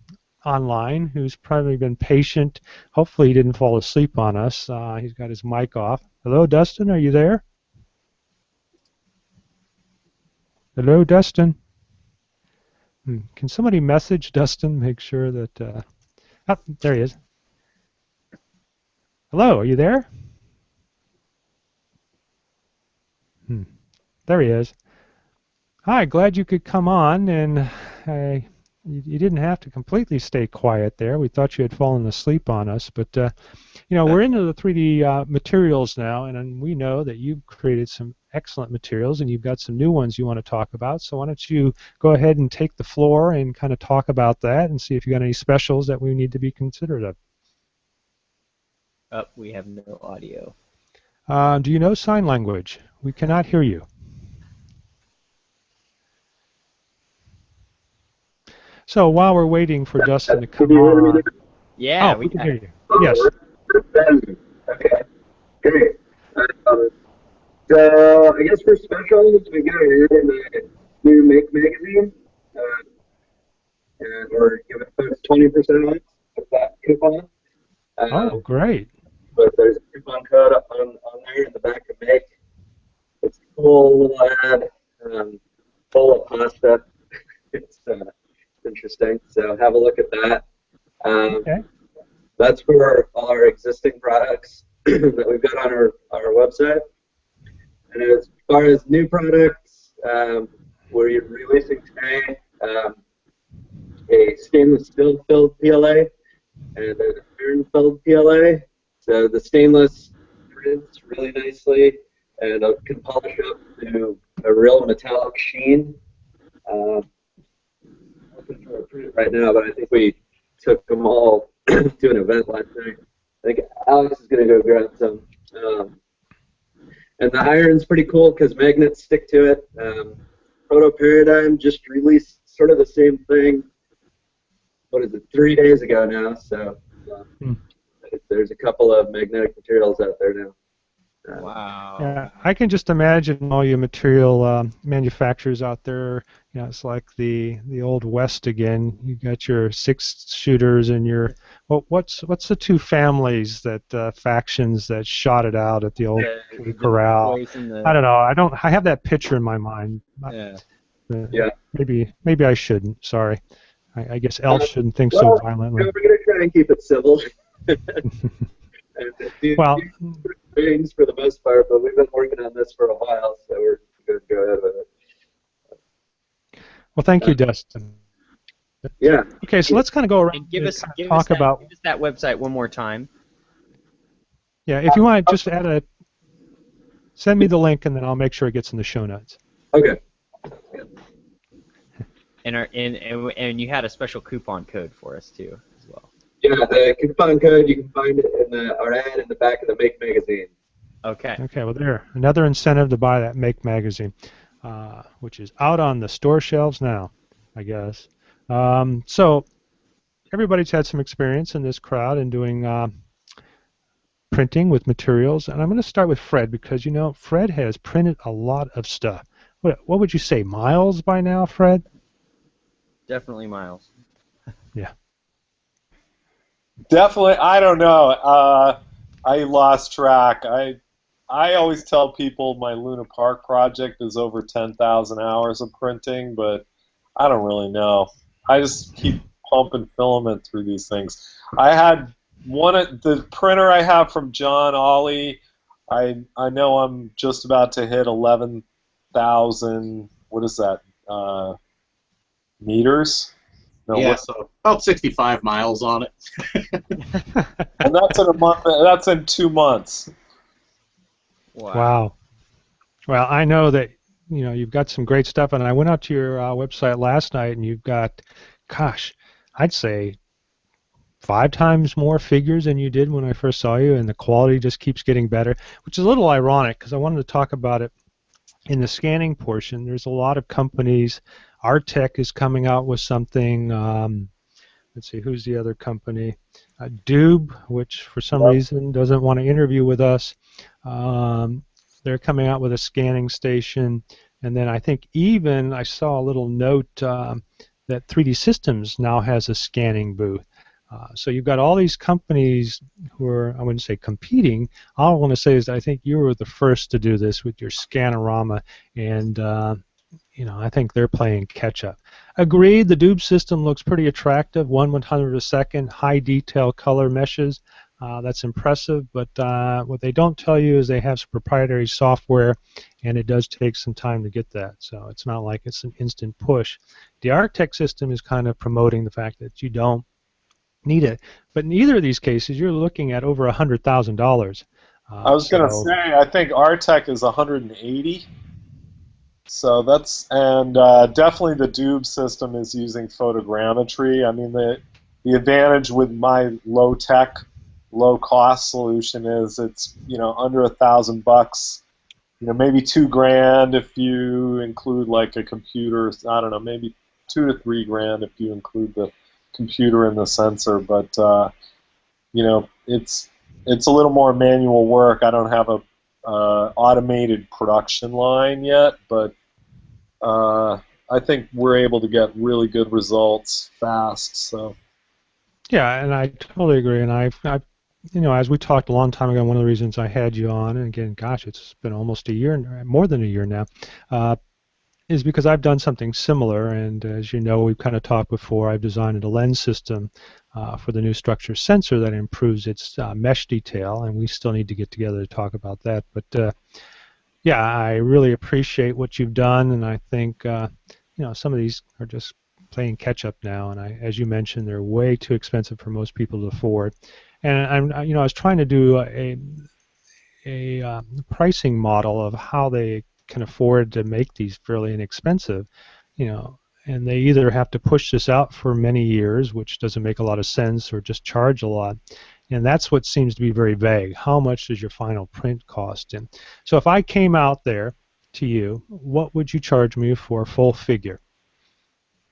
online, who's probably been patient. Hopefully he didn't fall asleep on us. He's got his mic off. Hello, Dustin, are you there? Hello, Dustin. Can somebody message Dustin, make sure that... oh, there he is. Hello, are you there? There he is. Hi, glad you could come on, and you didn't have to completely stay quiet there. We thought you had fallen asleep on us, but we're into the 3D materials now, and we know that you've created some excellent materials, and you've got some new ones you want to talk about. So why don't you go ahead and take the floor and kind of talk about that, and see if you got any specials that we need to be considerate of. We have no audio. Do you know sign language? We cannot hear you. So while we're waiting for Dustin to come on... Yeah, we can hear you. Yes. Okay, great. So I guess for specials, we got a new Make magazine, and we're giving folks 20% off of that coupon. Oh, great. But there's a coupon code on there in the back of Make. It's a cool little ad, full of pasta. It's interesting, so have a look at that. Okay. That's for all our existing products that we've got on our website. And as far as new products, we're releasing today a stainless steel filled PLA and an iron filled PLA. So the stainless prints really nicely and can polish up to a real metallic sheen. I'm looking for a print right now, but I think we took them all to an event last night. I think Alex is going to go grab some. And the iron's pretty cool because magnets stick to it. Proto Paradigm just released sort of the same thing. What is it, 3 days ago now? So there's a couple of magnetic materials out there now. Wow. Yeah, I can just imagine all your material manufacturers out there. It's like the old West again. You got your 6 shooters and your what's the 2 families that factions that shot it out at the old corral? I don't know. I have that picture in my mind. Yeah. Yeah. Maybe I shouldn't. Sorry. I guess Elf shouldn't think so violently. We're going to try and keep it civil. Well, things for the most part, but we've been working on this for a while, so we're going to go ahead with it. Well, thank you, Dustin. Yeah. Okay, so let's kind of go around and give us that website one more time. Yeah, if you want to just send me the link, and then I'll make sure it gets in the show notes. Okay. And you had a special coupon code for us too, as well. Yeah, the coupon code, you can find it in our ad in the back of the Make magazine. Okay. Okay, well, there. Another incentive to buy that Make magazine, which is out on the store shelves now, I guess. So everybody's had some experience in this crowd in doing printing with materials, and I'm going to start with Fred because, Fred has printed a lot of stuff. What would you say, miles by now, Fred? Definitely miles. Yeah. Definitely, I don't know. I lost track. I always tell people my Luna Park project is over 10,000 hours of printing, but I don't really know. I just keep pumping filament through these things. I had the printer I have from John Ohley. I know I'm just about to hit 11,000. What is that? Meters? No, Yeah, what? so about 65 miles on it. And that's in a month. That's in 2 months. Wow. Wow. Well, I know that you've got some great stuff, and I went out to your website last night, and you've got, gosh, I'd say 5 times more figures than you did when I first saw you, and the quality just keeps getting better, which is a little ironic because I wanted to talk about it in the scanning portion. There's a lot of companies. Artec is coming out with something. Let's see, who's the other company? Doob, which for some Yep. reason doesn't want to interview with us. They're coming out with a scanning station. And then I think even I saw a little note that 3D Systems now has a scanning booth. So you've got all these companies who are, I wouldn't say competing. All I want to say is that I think you were the first to do this with your Scan-A-Rama, and I think they're playing catch up. Agreed, the Doob system looks pretty attractive, 1/100th a second, high detail color meshes. That's impressive, but what they don't tell you is they have some proprietary software, and it does take some time to get that. So it's not like it's an instant push. The Artec system is kind of promoting the fact that you don't need it. But in either of these cases, you're looking at over $100,000. I was gonna say, I think Artec is 180. So that's, and definitely the Doob system is using photogrammetry. I mean, the advantage with my low tech, low cost solution is it's under $1,000. Maybe $2,000 if you include like a computer. I don't know, maybe $2 to $3,000 if you include the computer and the sensor. But it's a little more manual work. I don't have a automated production line yet, but I think we're able to get really good results fast. So Yeah, and I totally agree. And I've as we talked a long time ago, one of the reasons I had you on, and again, gosh, it's been almost a year, more than a year now, is because I've done something similar. And as you know, we've kind of talked before, I've designed a lens system for the new structure sensor that improves its mesh detail, and we still need to get together to talk about that. But yeah, I really appreciate what you've done, and I think some of these are just playing catch up now. And as you mentioned, they're way too expensive for most people to afford. And I was trying to do a pricing model of how they can afford to make these fairly inexpensive, and they either have to push this out for many years, which doesn't make a lot of sense, or just charge a lot. And that's what seems to be very vague. How much does your final print cost? And so if I came out there to you, what would you charge me for a full figure?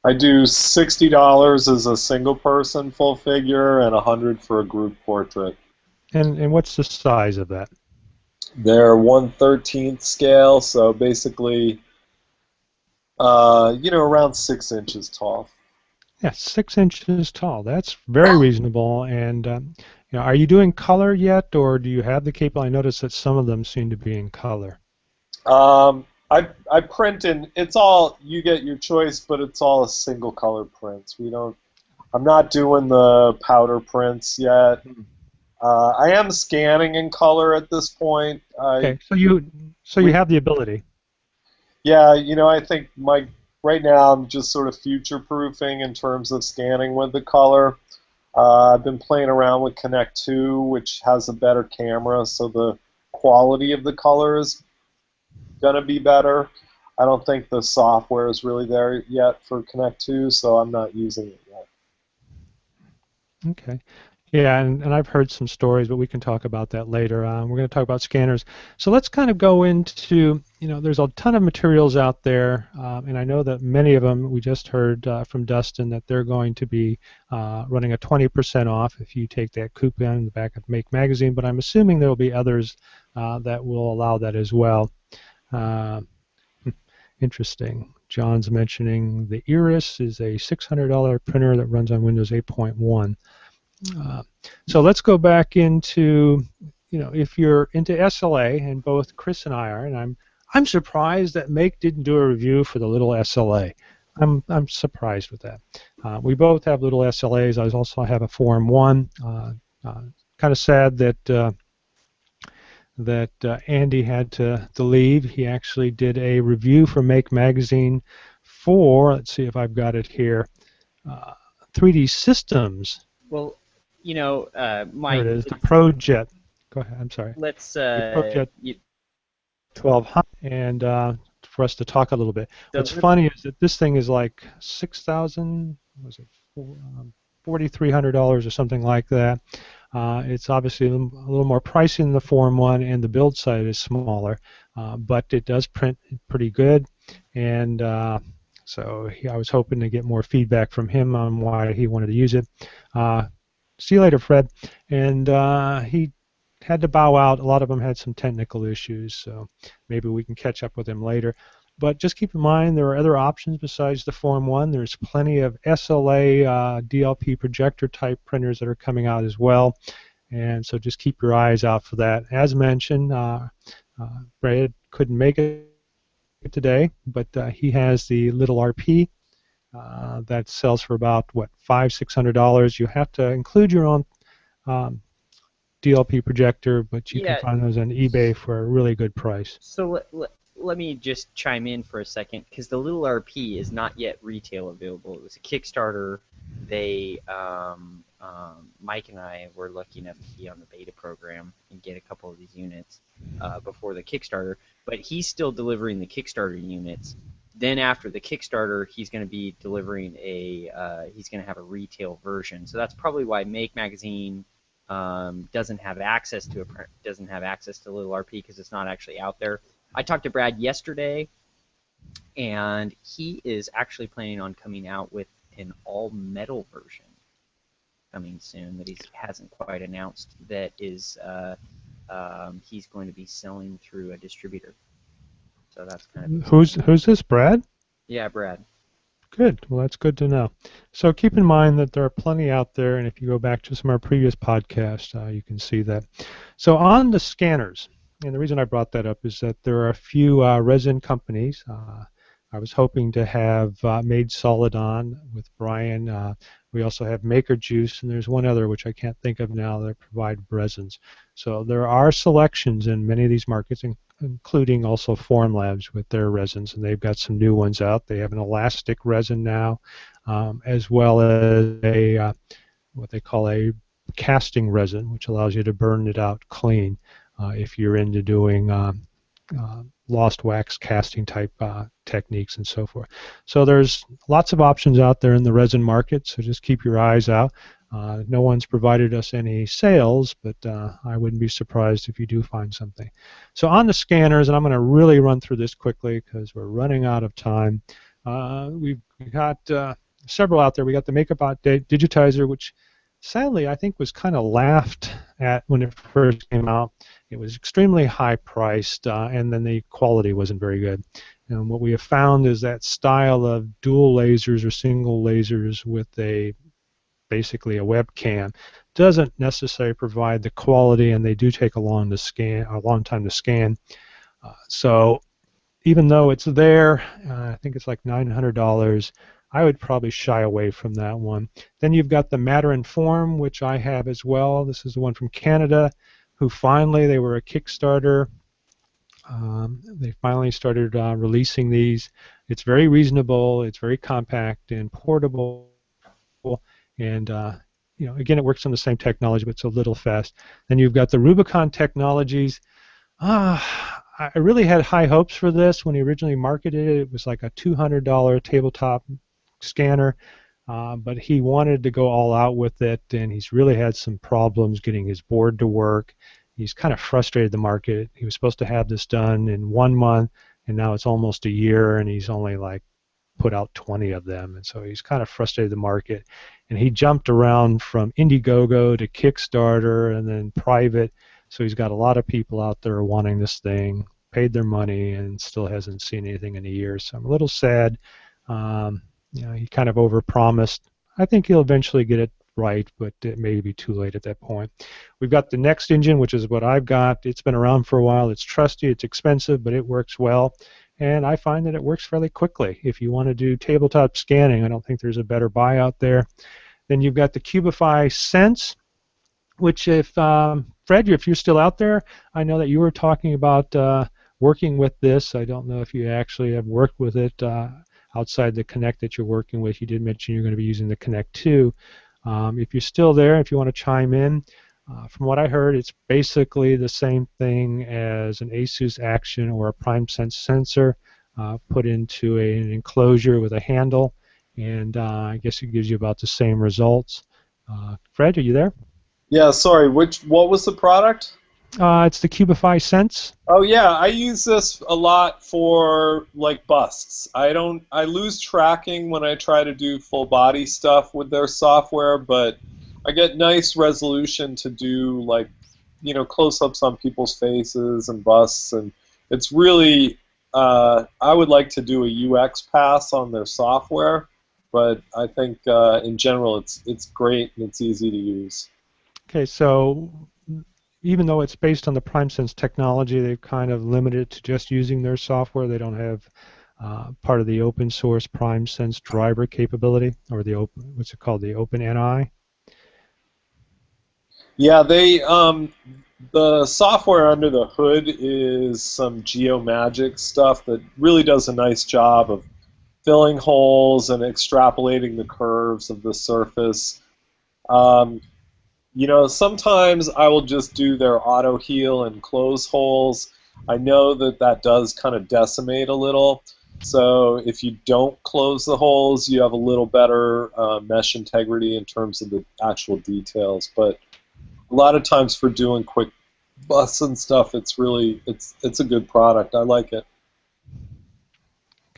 I do $60 as a single person full figure and $100 for a group portrait. And what's the size of that? They're 1/13 scale, so basically, around 6 inches tall. Yeah, 6 inches tall. That's very reasonable. And are you doing color yet, or do you have the capability? I noticed that some of them seem to be in color. I print in, it's all, you get your choice, but it's all a single color prints. I'm not doing the powder prints yet. I am scanning in color at this point. Okay, so you have the ability. Yeah, I think right now I'm just sort of future-proofing in terms of scanning with the color. I've been playing around with Connect 2, which has a better camera, so the quality of the color is going to be better. I don't think the software is really there yet for Connect 2, so I'm not using it yet. Okay. Yeah, and I've heard some stories, but we can talk about that later. We're going to talk about scanners. So let's kind of go into, there's a ton of materials out there, and I know that many of them, we just heard from Dustin that they're going to be running a 20% off if you take that coupon in the back of Make Magazine, but I'm assuming there will be others that will allow that as well. Interesting. John's mentioning the Iris is a $600 printer that runs on Windows 8.1. So let's go back into, if you're into SLA, and both Chris and I are, and I'm surprised that Make didn't do a review for the little SLA. I'm surprised with that. We both have little SLAs. I also have a Form 1. Kind of sad that Andy had to leave. He actually did a review for Make Magazine for, let's see if I've got it here, 3D Systems. Well, There Mike. it is, the ProJet. Go ahead, I'm sorry. Let's. ProJet 1200, and for us to talk a little bit. What's funny is that this thing is like $6,000, was it $4,300 or something like that. It's obviously a little more pricey than the Form 1, and the build size is smaller, but it does print pretty good, and so I was hoping to get more feedback from him on why he wanted to use it. See you later, Fred. And he had to bow out. A lot of them had some technical issues, so maybe we can catch up with him later. But just keep in mind there are other options besides the Form 1. There's plenty of SLA DLP projector type printers that are coming out as well, and so just keep your eyes out for that. As mentioned, Brad couldn't make it today, but he has the little RP that sells for about $500-600. You have to include your own DLP projector, but you can find those on eBay for a really good price. So let me just chime in for a second, because the little RP is not yet retail available. It was a Kickstarter. They, Mike and I were lucky enough to be on the beta program and get a couple of these units before the Kickstarter, but he's still delivering the Kickstarter units. Then after the Kickstarter, he's going to be delivering he's going to have a retail version. So that's probably why Make Magazine doesn't have access to Little RP, because it's not actually out there. I talked to Brad yesterday, and he is actually planning on coming out with an all-metal version coming soon that he hasn't quite announced, that is he's going to be selling through a distributor. So that's kind of who's this, Brad? Yeah, Brad. Good. Well, that's good to know. So keep in mind that there are plenty out there, and if you go back to some of our previous podcasts, you can see that. So on the scanners, and the reason I brought that up is that there are a few resin companies. I was hoping to have Made Solid on with Brian. We also have Maker Juice, and there's one other which I can't think of now that provide resins. So there are selections in many of these markets, including also Formlabs with their resins, and they've got some new ones out. They have an elastic resin now, as well as a what they call a casting resin, which allows you to burn it out clean if you're into doing lost wax casting type techniques and so forth. So there's lots of options out there in the resin market, so just keep your eyes out. No one's provided us any sales, but I wouldn't be surprised if you do find something. So on the scanners, and I'm going to really run through this quickly because we're running out of time. We've got several out there. We got the MakerBot digitizer, which sadly I think was kind of laughed at when it first came out. It was extremely high priced, and then the quality wasn't very good. And what we have found is that style of dual lasers or single lasers with basically a webcam doesn't necessarily provide the quality, and they do take a long time to scan. So even though it's there, I think it's like $900. I would probably shy away from that one. Then you've got the Matter and Form, which I have as well. This is the one from Canada, who they were a Kickstarter. They finally started releasing these. It's very reasonable. It's very compact and portable. And again, it works on the same technology, but it's a little fast. Then you've got the Rubicon Technologies. I really had high hopes for this when he originally marketed it. It was like a $200 tabletop scanner, but he wanted to go all out with it, and he's really had some problems getting his board to work. He's kind of frustrated the market. He was supposed to have this done in 1 month, and now it's almost a year, and he's only put out 20 of them, and so he's kind of frustrated the market. And he jumped around from Indiegogo to Kickstarter and then private, so he's got a lot of people out there wanting this thing, paid their money, and still hasn't seen anything in a year. So I'm a little sad. He kind of overpromised. I think he'll eventually get it right, but it may be too late at that point. We've got the next engine, which is what I've got. It's been around for a while. It's trusty. It's expensive, but it works well. And I find that it works fairly quickly. If you want to do tabletop scanning, I don't think there's a better buy out there. Then you've got the Cubify Sense, which if, Fred, if you're still out there, I know that you were talking about working with this. I don't know if you actually have worked with it outside the Connect that you're working with. You did mention you're going to be using the Connect 2. If you're still there, if you want to chime in, from what I heard, it's basically the same thing as an ASUS Action or a PrimeSense sensor put into an enclosure with a handle, and I guess it gives you about the same results. Fred, are you there? Yeah, sorry. What was the product? It's the Cubify Sense. Oh yeah, I use this a lot for like busts. I lose tracking when I try to do full body stuff with their software, but I get nice resolution to do like, you know, close-ups on people's faces and busts, and it's really I would like to do a UX pass on their software, but I think in general it's great and it's easy to use. Okay, so even though it's based on the PrimeSense technology, they've kind of limited it to just using their software. They don't have part of the open source PrimeSense driver capability, or the what's it called, the OpenNI. Yeah, they the software under the hood is some GeoMagic stuff that really does a nice job of filling holes and extrapolating the curves of the surface. You know, sometimes I will just do their auto heal and close holes. I know that that does kind of decimate a little. So if you don't close the holes, you have a little better mesh integrity in terms of the actual details. But a lot of times for doing quick busts and stuff, it's really it's a good product. I like it.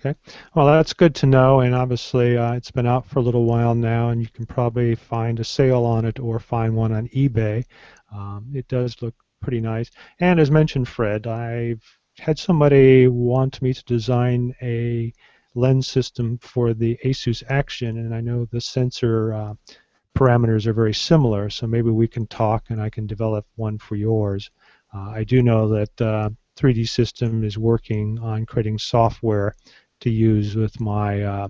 Okay, well that's good to know, and obviously it's been out for a little while now, and you can probably find a sale on it or find one on eBay. It does look pretty nice, and as mentioned, Fred, I've had somebody want me to design a lens system for the ASUS Action, and I know the sensor parameters are very similar, so maybe we can talk and I can develop one for yours. I do know that 3D System is working on creating software to use with my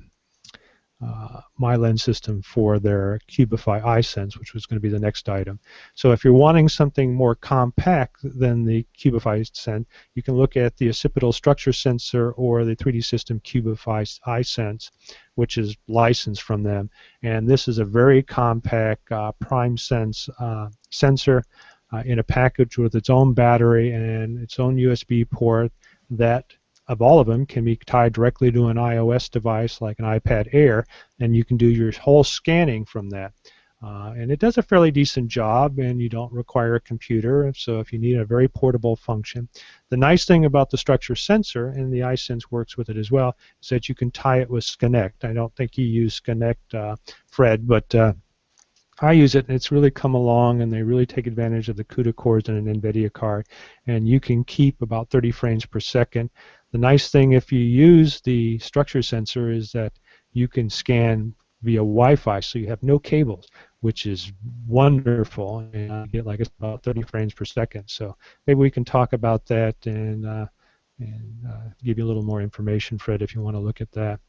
my lens system for their Cubify iSense, which was going to be the next item. So if you're wanting something more compact than the Cubify Sense, you can look at the occipital structure sensor or the 3D System Cubify iSense, which is licensed from them. And this is a very compact PrimeSense sensor in a package with its own battery and its own USB port that of all of them can be tied directly to an iOS device like an iPad Air, and you can do your whole scanning from that. And it does a fairly decent job, and you don't require a computer, so if you need a very portable function. The nice thing about the structure sensor, and the iSense works with it as well, is that you can tie it with Connect. I don't think you use Connect, Fred, but I use it, and it's really come along, and they really take advantage of the CUDA cores in an NVIDIA card, and you can keep about 30 frames per second. The nice thing if you use the structure sensor is that you can scan via Wi-Fi, so you have no cables, which is wonderful, and you get like about 30 frames per second. So maybe we can talk about that and give you a little more information, Fred, if you want to look at that.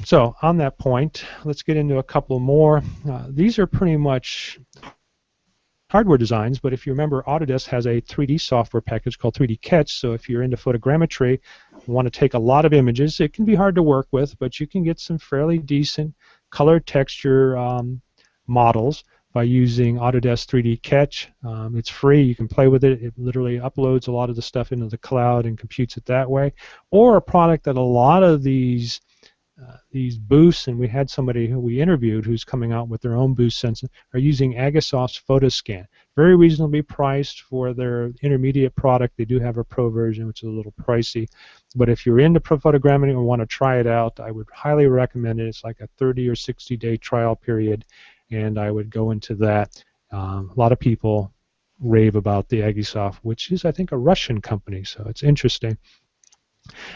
So on that point, let's get into a couple more. These are pretty much hardware designs, but if you remember, Autodesk has a 3D software package called 3D Catch, so if you're into photogrammetry, you want to take a lot of images, it can be hard to work with, but you can get some fairly decent color texture models by using Autodesk 3D Catch. It's free, you can play with it, it literally uploads a lot of the stuff into the cloud and computes it that way. Or a product that a lot of these booths, and we had somebody who we interviewed who's coming out with their own booth sensor, are using Agasoft's PhotoScan. Very reasonably priced for their intermediate product. They do have a pro version, which is a little pricey. But if you're into photogrammetry and want to try it out, I would highly recommend it. It's like a 30 or 60-day trial period, and I would go into that. A lot of people rave about the Agasoft, which is, I think, a Russian company, so it's interesting.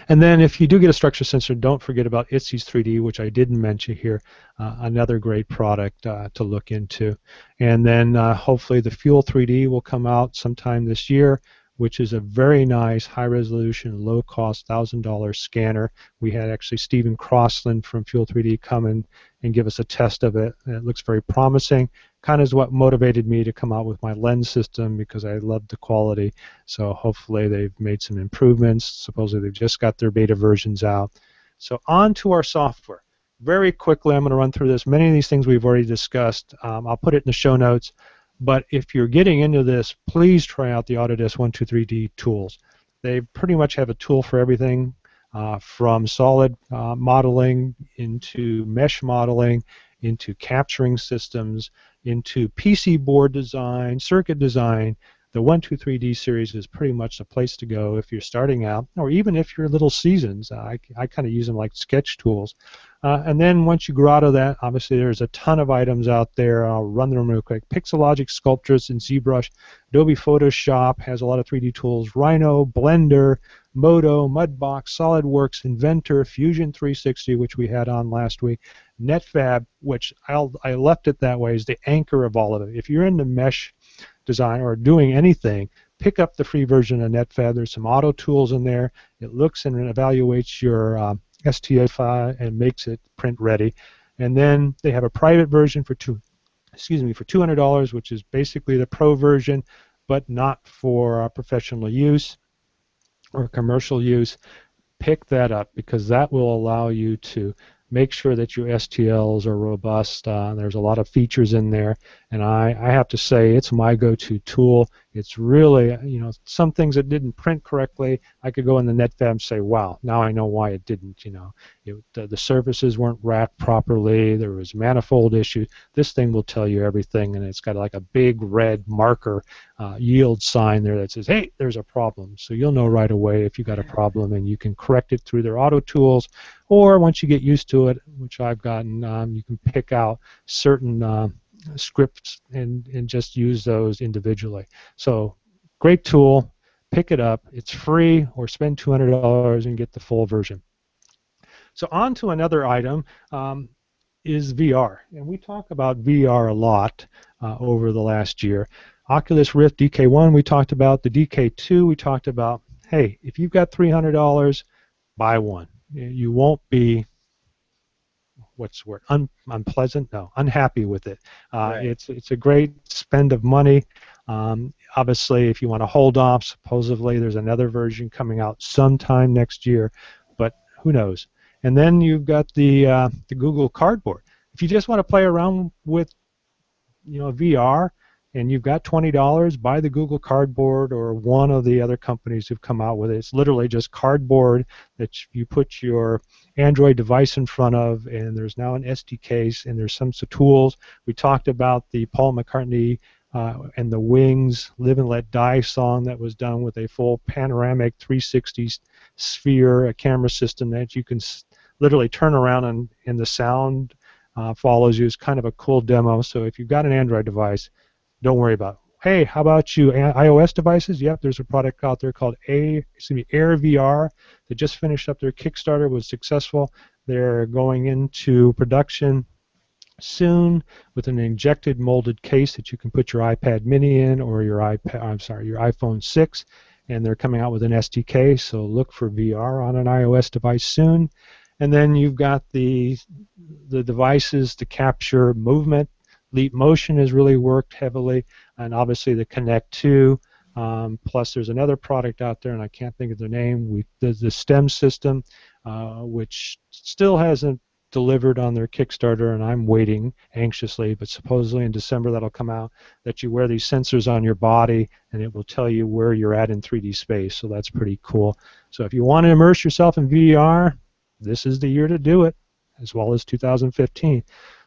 And then if you do get a structure sensor, don't forget about ITSY's 3D, which I didn't mention here, another great product to look into. And then hopefully the Fuel 3D will come out sometime this year, which is a very nice, high-resolution, low-cost, $1,000 scanner. We had actually Stephen Crossland from Fuel 3D come in and give us a test of it. And it looks very promising. Kind of is what motivated me to come out with my lens system because I loved the quality. So hopefully they've made some improvements. Supposedly they've just got their beta versions out. So on to our software. Very quickly, I'm going to run through this. Many of these things we've already discussed. I'll put it in the show notes. But if you're getting into this, please try out the Autodesk 123D tools. They pretty much have a tool for everything, from solid modeling into mesh modeling, into capturing systems, into PC board design, circuit design. The 123D series is pretty much the place to go if you're starting out, or even if you're a little seasoned. I kind of use them like sketch tools. And then once you grow out of that, obviously there's a ton of items out there. I'll run them real quick. Pixelogic Sculptures and ZBrush. Adobe Photoshop has a lot of 3D tools. Rhino, Blender, Modo, Mudbox, SolidWorks, Inventor, Fusion 360, which we had on last week. NetFab, which I left it that way, is the anchor of all of it. If you're into mesh design or doing anything, pick up the free version of NetFab. There's some auto tools in there. It looks and evaluates your STA file and makes it print ready. And then they have a private version for $200, which is basically the pro version, but not for professional use or commercial use. Pick that up because that will allow you to make sure that your STLs are robust. There's a lot of features in there, and I have to say it's my go-to tool. It's really, some things that didn't print correctly, I could go in the NetFab and say, wow, now I know why it didn't. The surfaces weren't wrapped properly, there was manifold issues. This thing will tell you everything, and it's got like a big red marker yield sign there that says, hey, there's a problem. So you'll know right away if you got a problem, and you can correct it through their auto tools, or once you get used to it, which I've gotten, you can pick out certain scripts and just use those individually. So great tool, pick it up, it's free, or spend $200 and get the full version. So on to another item is VR, and we talk about VR a lot over the last year. Oculus Rift DK1 we talked about, the DK2 we talked about. Hey, if you've got $300, buy one. You won't be, what's the word, unpleasant? No, unhappy with it. Right. It's a great spend of money. Obviously, if you want to hold off, supposedly there's another version coming out sometime next year, but who knows? And then you've got the Google Cardboard. If you just want to play around with, VR, and you've got $20, buy the Google Cardboard or one of the other companies who've come out with it. It's literally just cardboard that you put your Android device in front of, and there's now an SD case, and there's some tools. We talked about the Paul McCartney and the Wings Live and Let Die song that was done with a full panoramic 360 sphere, a camera system that you can literally turn around and the sound follows you. It's kind of a cool demo. So if you've got an Android device, don't worry about it. Hey, how about you iOS devices? Yep, there's a product out there called Air VR that just finished up their Kickstarter, was successful. They're going into production soon with an injected molded case that you can put your iPad mini in or your iPhone 6, and they're coming out with an SDK, so look for VR on an iOS device soon. And then you've got the devices to capture movement. Leap Motion has really worked heavily, and obviously the Connect 2. Plus, there's another product out there, and I can't think of the name. The STEM system, which still hasn't delivered on their Kickstarter, and I'm waiting anxiously. But supposedly in December that'll come out. That you wear these sensors on your body, and it will tell you where you're at in 3D space. So that's pretty cool. So if you want to immerse yourself in VR, this is the year to do it, as well as 2015.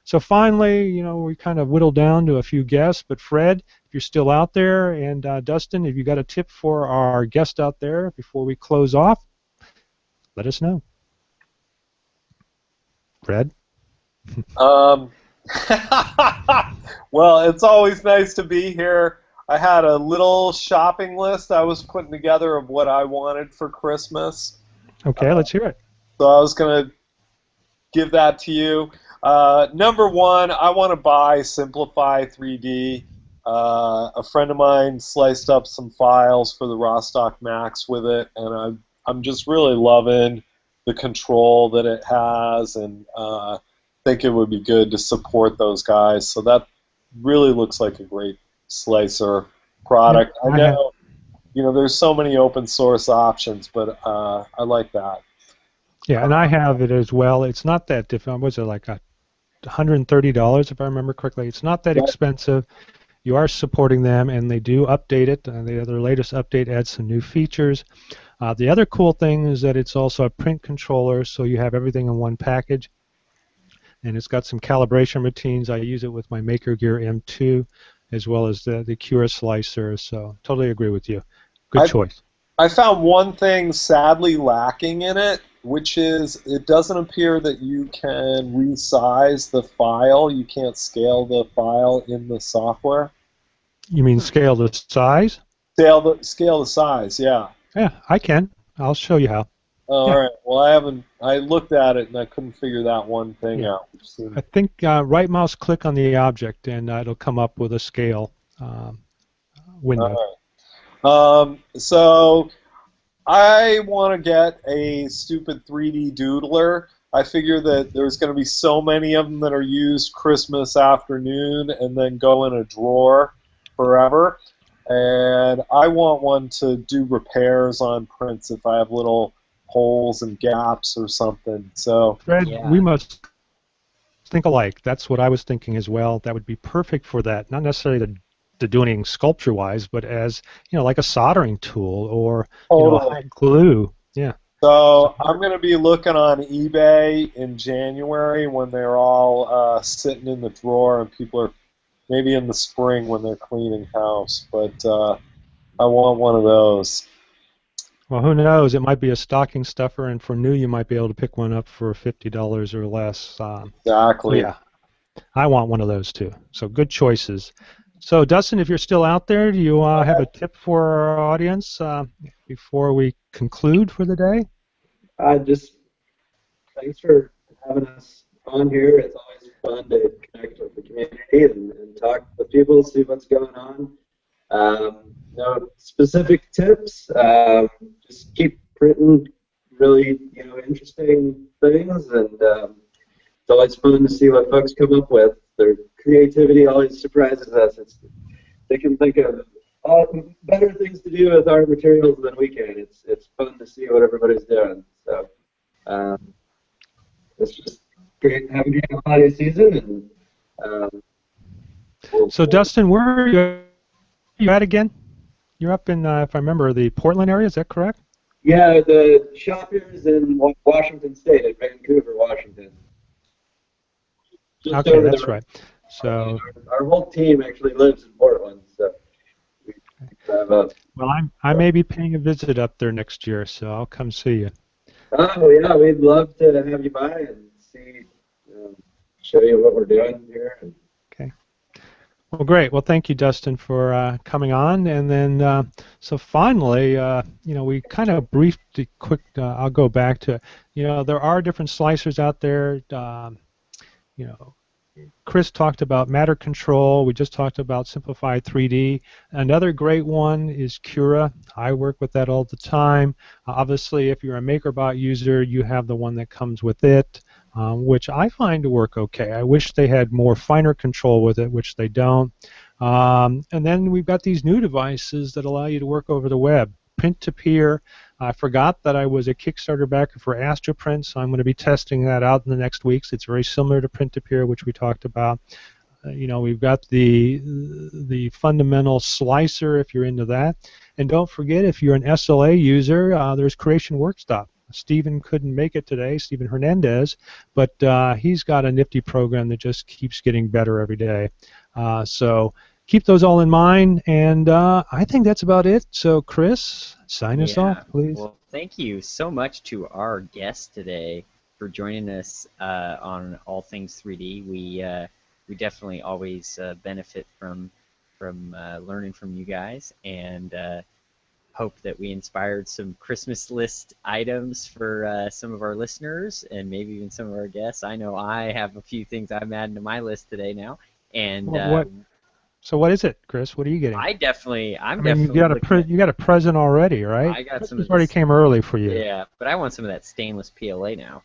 So finally, we kind of whittled down to a few guests, but Fred, if you're still out there, and Dustin, if you got a tip for our guest out there before we close off, let us know. Fred? Well, it's always nice to be here. I had a little shopping list I was putting together of what I wanted for Christmas. Okay, let's hear it. So I was going to give that to you. Number one, I want to buy Simplify 3D. A friend of mine sliced up some files for the Rostock Max with it, and I'm just really loving the control that it has, and think it would be good to support those guys. So that really looks like a great slicer product. I know, there's so many open source options, but I like that. Yeah, and I have it as well. It's not that difficult. Was it like $130 if I remember correctly? It's not that expensive. You are supporting them, and they do update it. Their latest update adds some new features. The other cool thing is that it's also a print controller, so you have everything in one package. And it's got some calibration routines. I use it with my MakerGear M2 as well as the Cura slicer, so totally agree with you. Good choice. I found one thing sadly lacking in it, which is it doesn't appear that you can resize the file. You can't scale the file in the software. You mean scale the size? Scale the size, yeah. Yeah, I can. I'll show you how. Oh, yeah. All right. Well, I looked at it and I couldn't figure that one thing out. I think right mouse click on the object and it'll come up with a scale window. All right. So I want to get a stupid 3D doodler. I figure that there's going to be so many of them that are used Christmas afternoon and then go in a drawer forever. And I want one to do repairs on prints if I have little holes and gaps or something. So Fred, we must think alike. That's what I was thinking as well. That would be perfect for that. Not necessarily to do anything sculpture-wise, but as like a soldering tool or hot glue. Yeah. So I'm going to be looking on eBay in January when they're all sitting in the drawer and people are maybe in the spring when they're cleaning house. But I want one of those. Well, who knows? It might be a stocking stuffer, and for new, you might be able to pick one up for $50 or less. Exactly. Yeah, I want one of those too. So good choices. So Dustin, if you're still out there, do you have a tip for our audience before we conclude for the day? Just thanks for having us on here. It's always fun to connect with the community and talk with people, see what's going on. No specific tips. Just keep printing really interesting things, and it's always fun to see what folks come up with. Their creativity always surprises us. They can think of better things to do with our materials than we can. It's fun to see what everybody's doing. So it's just great having you in the holiday season. And so Dustin, where are you at again? You're up in, if I remember, the Portland area. Is that correct? Yeah, the shop here is in Washington State, in Vancouver, Washington. Just okay, that's right. So our whole team actually lives in Portland. So well, I may be paying a visit up there next year, so I'll come see you. Oh yeah, we'd love to have you by and see, show you what we're doing here. Okay. Well, great. Well, thank you, Dustin, for coming on. And then, so finally, we kind of briefed it quick. I'll go back to, there are different slicers out there. Chris talked about matter control. We just talked about Simplify 3D. Another great one is Cura. I work with that all the time. Obviously, if you're a MakerBot user, you have the one that comes with it, which I find to work okay. I wish they had more finer control with it, which they don't. And then we've got these new devices that allow you to work over the web. Print-to-Peer. I forgot that I was a Kickstarter backer for AstroPrint, so I'm going to be testing that out in the next weeks. It's very similar to Print-to-Peer, which we talked about. We've got the fundamental slicer if you're into that. And don't forget, if you're an SLA user, there's Creation Workstop. Stephen couldn't make it today, Stephen Hernandez, but he's got a nifty program that just keeps getting better every day. So keep those all in mind, and I think that's about it. So, Chris, sign us off, please. Well, thank you so much to our guest today for joining us on All Things 3D. We definitely always benefit from learning from you guys, and hope that we inspired some Christmas list items for some of our listeners and maybe even some of our guests. I know I have a few things I'm adding to my list today now. And So what is it, Chris? What are you getting? I'm definitely you got a present already, right? I got some Christmas of already this, came early for you. Yeah, but I want some of that stainless PLA now.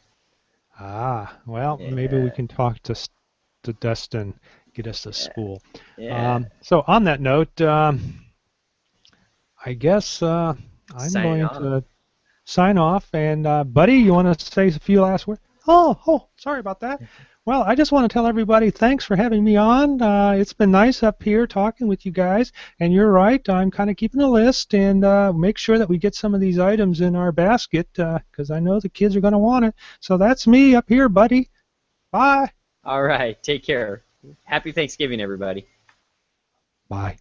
Ah, well, maybe we can talk to Destin, get us a spool. Yeah. So on that note, I guess I'm going to sign off. And Buddy, you want to say a few last words? Oh, sorry about that. Well, I just want to tell everybody thanks for having me on. It's been nice up here talking with you guys. And you're right, I'm kind of keeping a list and make sure that we get some of these items in our basket because I know the kids are going to want it. So that's me up here, Buddy. Bye. All right, take care. Happy Thanksgiving, everybody. Bye.